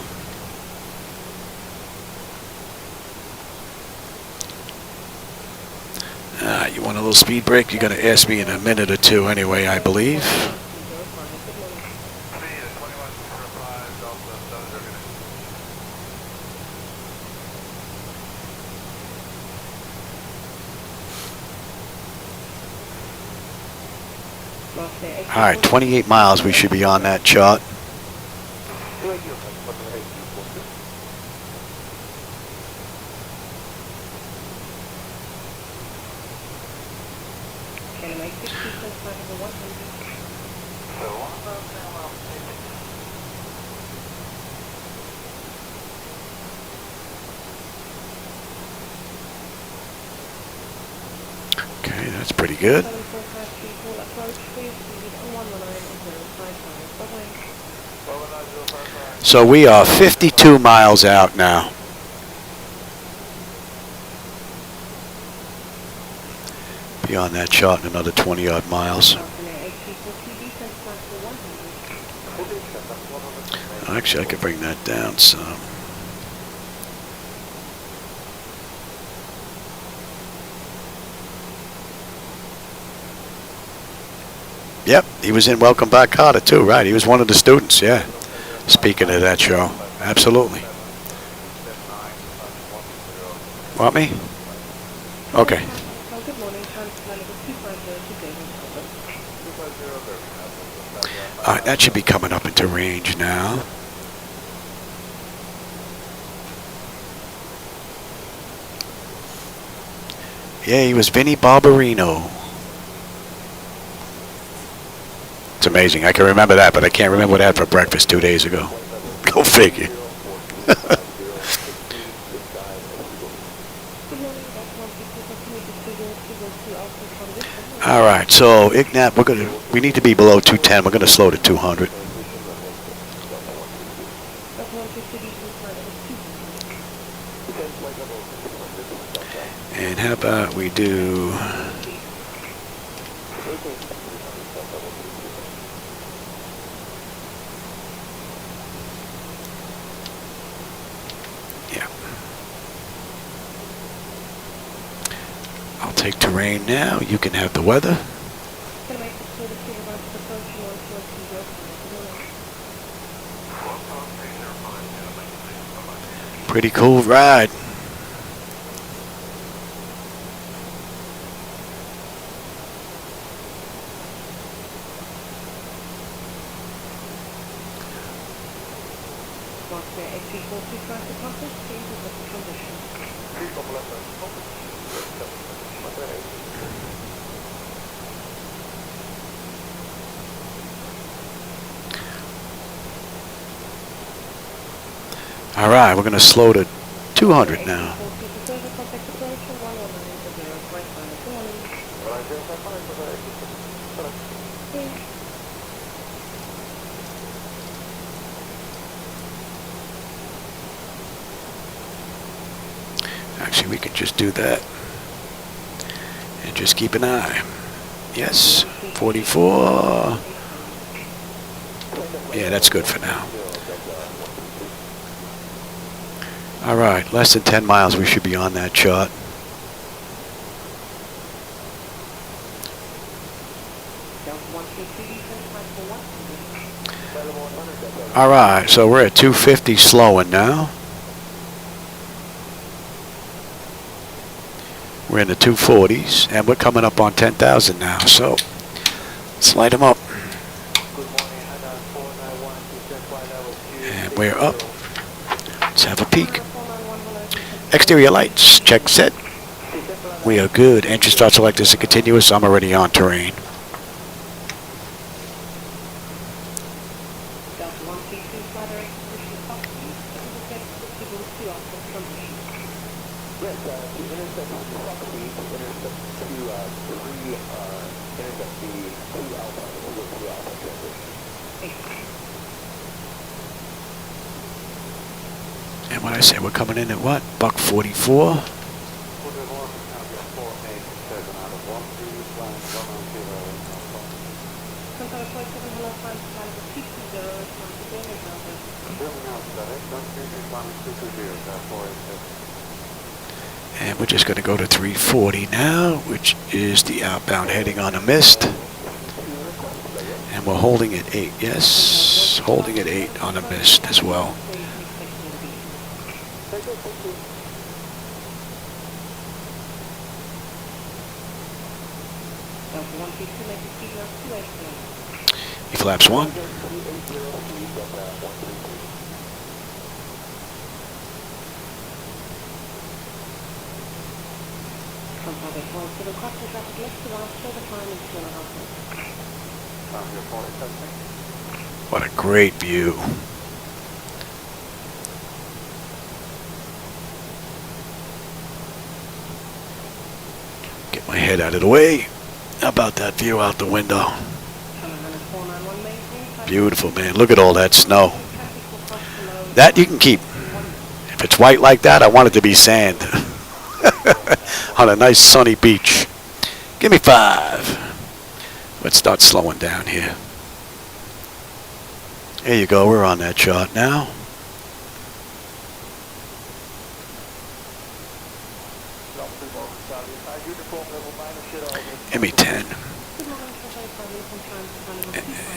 You want a little speed break? You're going to ask me in a minute or two anyway, I believe. All right, 28 miles we should be on that chart. Gonna make 60 cents flight level 100. Okay, that's pretty good. 7453 call approach, clear speed on 119.055. Bye-bye. So we are 52 miles out now. Beyond that chart in another 20 odd miles. Actually, I could bring that down some. Yep, he was in Welcome Back Carter too, right? He was one of the students, yeah. Speaking of that show, absolutely. Want me? Okay. Good morning, transfer level 250 to David. All right, that should be coming up into range now. Yeah, he was Vinny Barbarino. It's amazing. I can remember that, but I can't remember what I had for breakfast 2 days ago. Go figure. All right, so IKNAP, we need to be below 210. We're gonna slow to 200. And how about we do? Yeah. I'll take terrain now. You can have the weather. Pretty cool ride. All right, we're going to slow to 200 now. Actually, we can just do that and just keep an eye. Yes, 44. Yeah, that's good for now. All right, less than 10 miles, we should be on that chart. All right, so we're at 250 slowing now. We're in the 240s, and we're coming up on 10,000 now, so let's light them up. And we're up. Let's have a peek. Exterior lights, check set. We are good. Engine start select is a continuous. I'm already on terrain. And when I say we're coming in at what? Buck 44. And we're just going to go to 340 now, which is the outbound heading on a mist. And we're holding at 8. Yes, holding at 8 on a mist as well. He flaps 1. Traffic 17, crossing traffic left to right, show the time is 2.5 minutes. What a great view. Get my head out of the way. How about that view out the window? Beautiful, man. Look at all that snow. That you can keep. If it's white like that, I want it to be sand. On a nice sunny beach. Give me 5. Let's start slowing down here. There you go. We're on that chart now. Give me 10.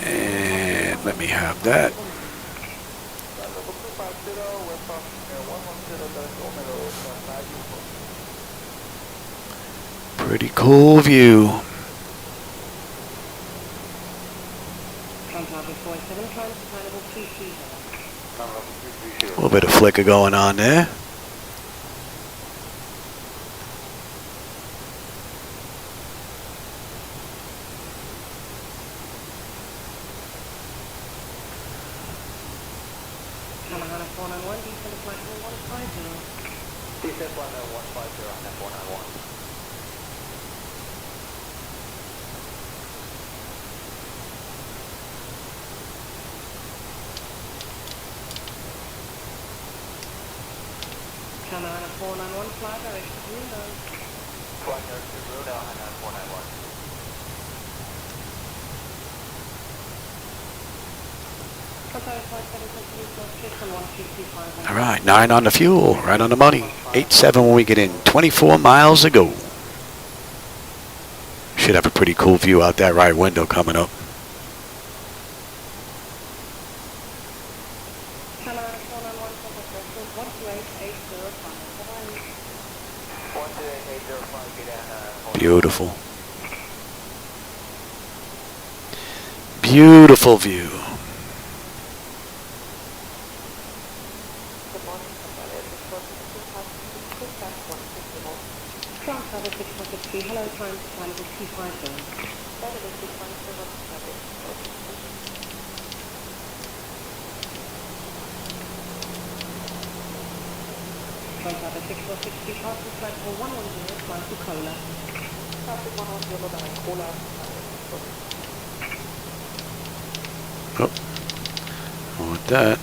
And let me have that. Pretty cool view. A little bit of flicker going on there. Carolina 491, fly direction to Bruno. Flight direction to Bruno, Hainan 491. All right, 9 on the fuel, right on the money. 8.7 when we get in, 24 miles to go. Should have a pretty cool view out that right window coming up. Beautiful. Beautiful view. Hello, time to find the 250. Traffic 6460, passing flight for 110, flying to Kola. Traffic 110, down Kola. Oh, I want that.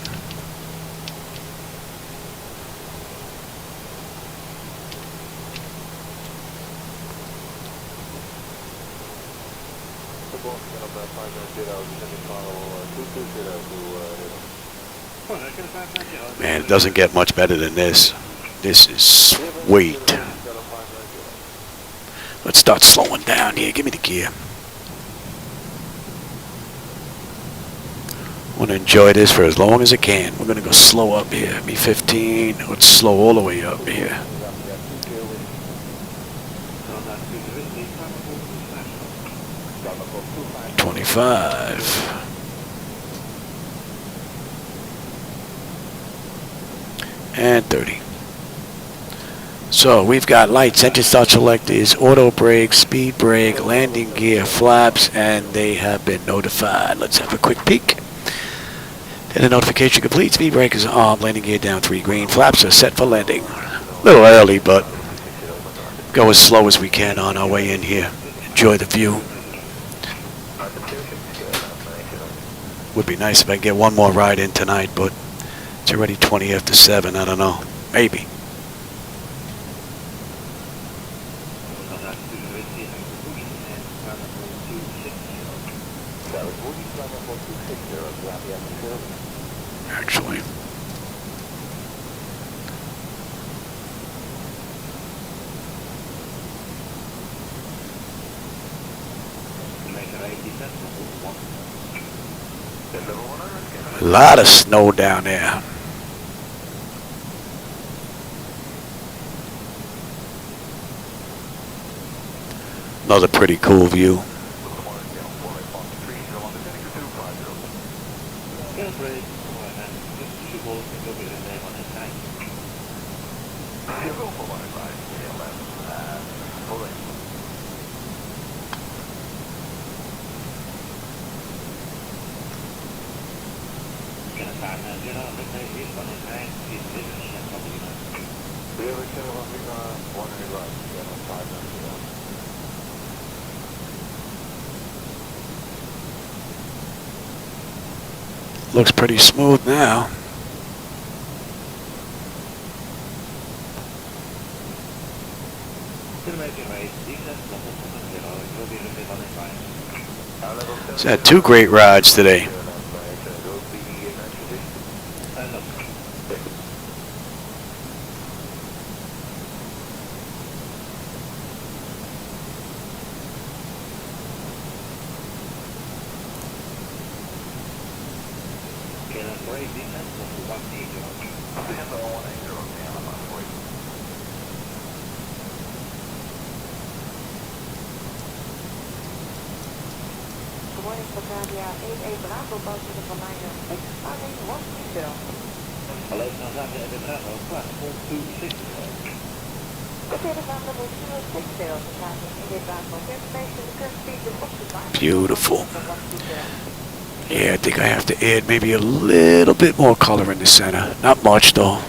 Man, it doesn't get much better than this. This is sweet. Let's start slowing down here. Give me the gear. I want to enjoy this for as long as I can. We're going to go slow up here. Be 15. Let's slow all the way up here. 25. And 30. So we've got lights, engine start selectors, auto brake, speed brake, landing gear, flaps, and they have been notified. Let's have a quick peek. And the notification complete. Speed brake is on, landing gear down 3 green, flaps are set for landing. A little early, but go as slow as we can on our way in here. Enjoy the view. Would be nice if I could get one more ride in tonight, but it's already 20 after 7. I don't know. Maybe. Actually. A lot of snow down there. Another pretty cool view. Pulling. Can I find that? You know, but they is one in nine, it's business, and probably not. We have a Kelowna one in right, yeah, 5 minutes ago. Looks pretty smooth now. It's had 2 great rides today. Beautiful. Yeah, I think I have to add maybe a little bit more color in the center. Not much though.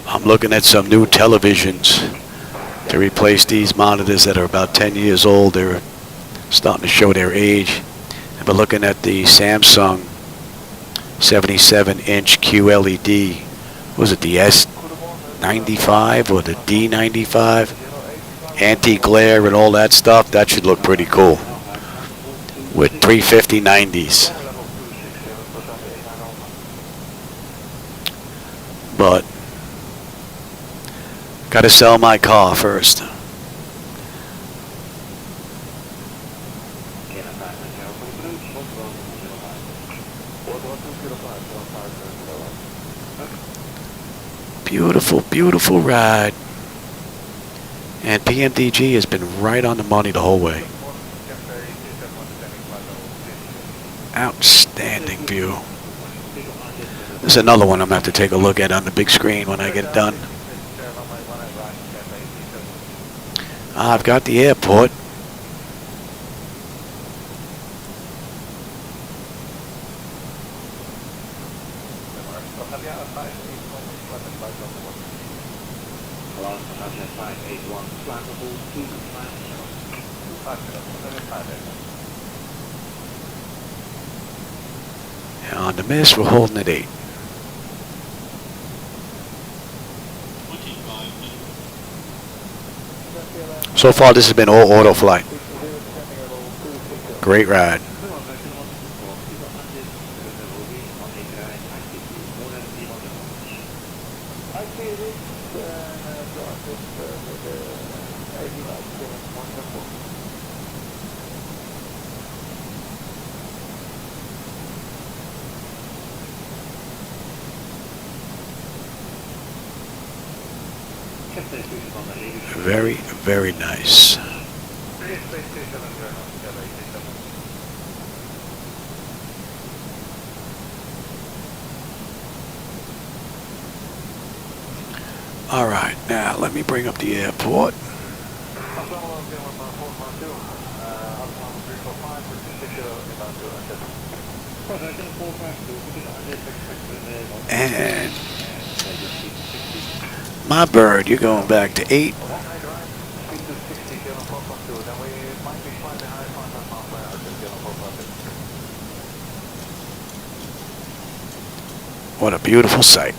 I'm looking at some new televisions to replace these monitors that are about 10 years old. They're starting to show their age. I've been looking at the Samsung 77-inch QLED. Was it the S95 or the D95? Anti-glare and all that stuff. That should look pretty cool with 350/90s. But gotta sell my car first. Beautiful, beautiful ride. And PMDG has been right on the money the whole way. Outstanding view. There's another one I'm going to have to take a look at on the big screen when I get done. I've got the airport. And on the miss, we're holding at 8. So far, this has been all auto flight. Great ride. Very, very nice. All right, now let me bring up the airport. And my bird, you're going back to 8. What a beautiful sight.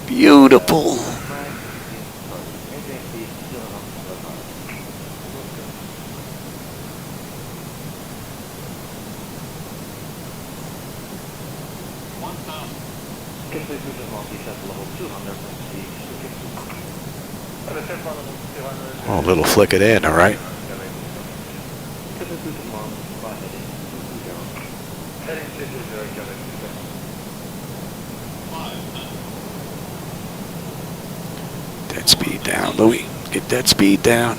Beautiful. Oh, a little flicker there, all right. That speed down, Louis. Get that speed down.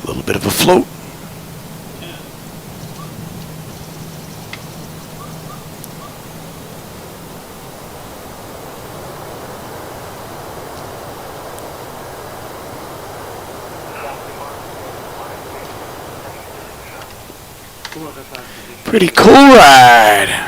A little bit of a float. Pretty cool ride.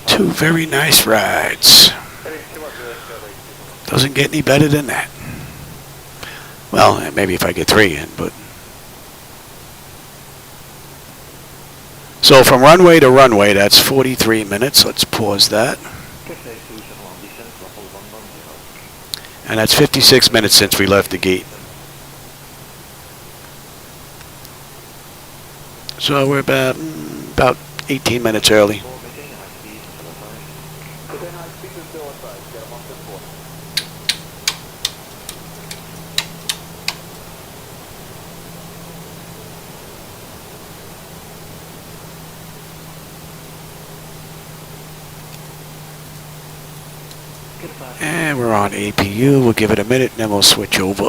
Two very nice rides. Doesn't get any better than that. Well, maybe if I get 3 in, but. So from runway to runway, that's 43 minutes. Let's pause that. And that's 56 minutes since we left the gate. So we're about 18 minutes early. And we're on APU. We'll give it a minute and then we'll switch over.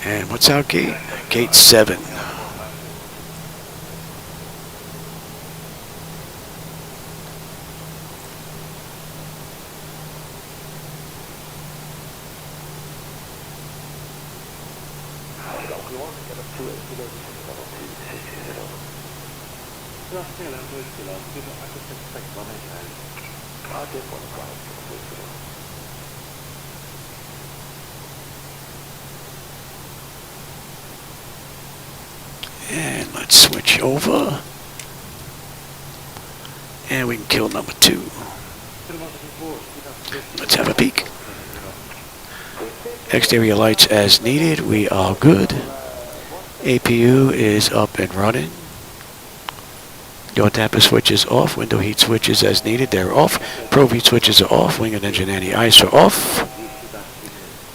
And what's our gate? Gate 7. And let's switch over. And we can kill number 2. Let's have a peek. Exterior lights as needed. We are good. APU is up and running. Door tapper switches off. Window heat switches as needed. They're off. Probe heat switches are off. Wing and engine anti-ice are off.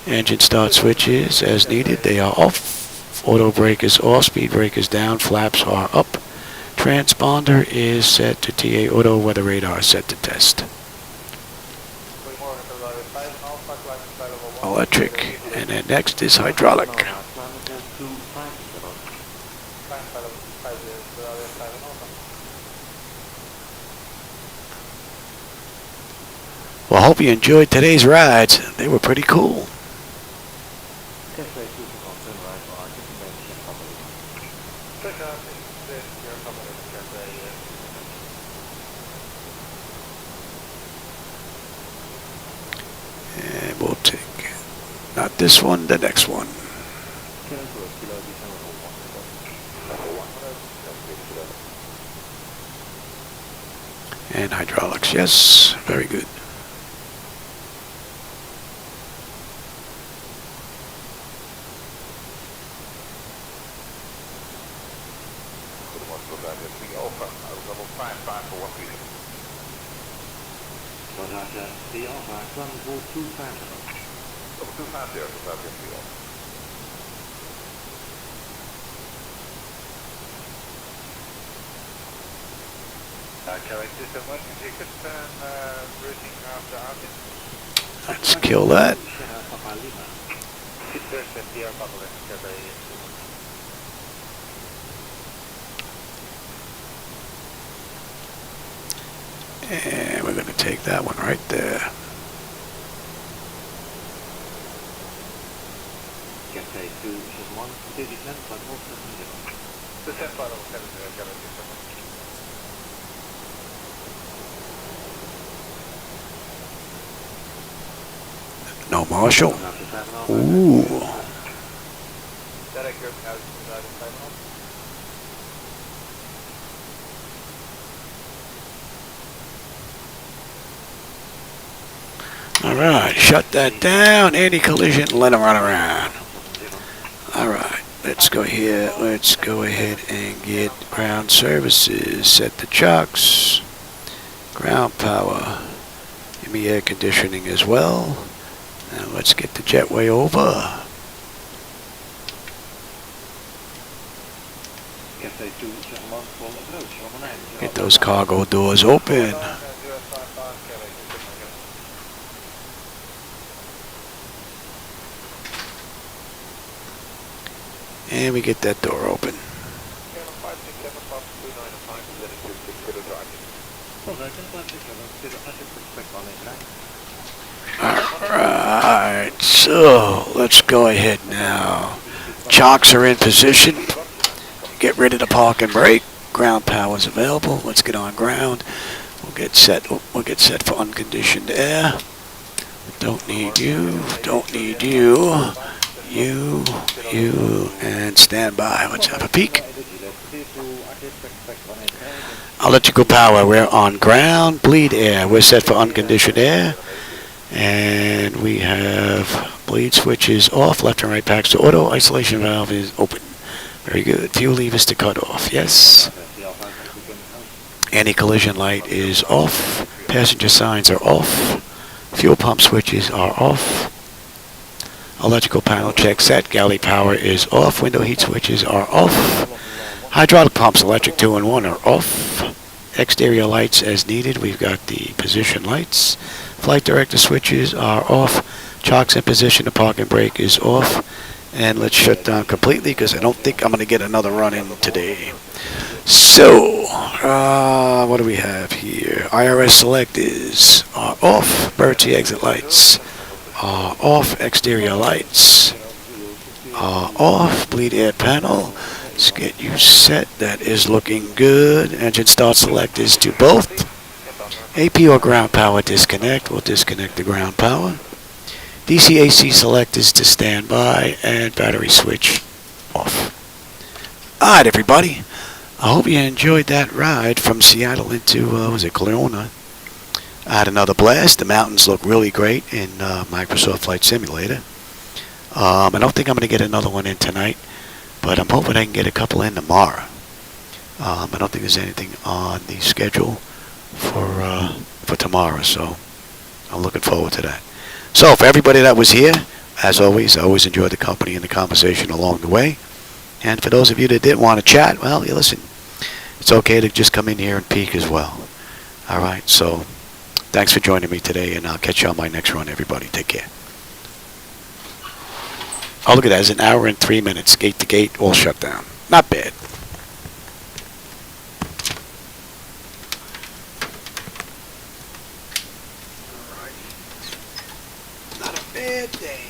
Engine start switches as needed. They are off. Auto brake is off. Speed brake is down. Flaps are up. Transponder is set to TA auto. Weather radar is set to test. Electric. And then next is hydraulic. Well, I hope you enjoyed today's rides. They were pretty cool. And we'll take, not this one, the next one. And hydraulics, yes, very good. Let's kill that. And we're going to take that one right there. No Marshall. Ooh. Alright, shut that down. Anti-collision, let them run around. Alright, let's go here. Let's go ahead and get ground services. Set the chocks. Ground power. Give me air conditioning as well. Now let's get the jetway over. Get those cargo doors open. And we get that door open. Alright, so let's go ahead now. Chocks are in position. Get rid of the park and brake. Ground power is available. Let's get on ground. We'll get set for unconditioned air. Don't need you. Don't need you. You, and stand by. Let's have a peek. Electrical power, we're on ground. Bleed air, we're set for unconditioned air. And we have bleed switches off. Left and right packs to auto. Isolation valve is open. Very good. Fuel levers to cut off. Yes. Anti-collision light is off. Passenger signs are off. Fuel pump switches are off. Electrical panel check set. Galley power is off. Window heat switches are off. Hydraulic pumps, electric 2 and 1 are off. Exterior lights as needed. We've got the position lights. Flight director switches are off. Chocks in position. The park and brake is off. And let's shut down completely because I don't think I'm going to get another run in today. So, what do we have here? IRS selectors are off. Emergency exit lights are off. Exterior lights are off. Bleed air panel. Let's get you set. That is looking good. Engine start selectors to both. AP or ground power disconnect. We'll disconnect the ground power. DC-AC selectors to standby and battery switch off. Alright, everybody. I hope you enjoyed that ride from Seattle into, Kelowna. I had another blast. The mountains look really great in Microsoft Flight Simulator. I don't think I'm going to get another one in tonight, but I'm hoping I can get a couple in tomorrow. I don't think there's anything on the schedule for tomorrow, so I'm looking forward to that. So for everybody that was here, as always, I always enjoyed the company and the conversation along the way. And for those of you that didn't want to chat, well, you listen, it's okay to just come in here and peek as well. All right, so thanks for joining me today, and I'll catch you on my next run, everybody. Take care. Oh, look at that. It's an hour and 3 minutes. Gate to gate, all shut down. Not bad. Not a bad day.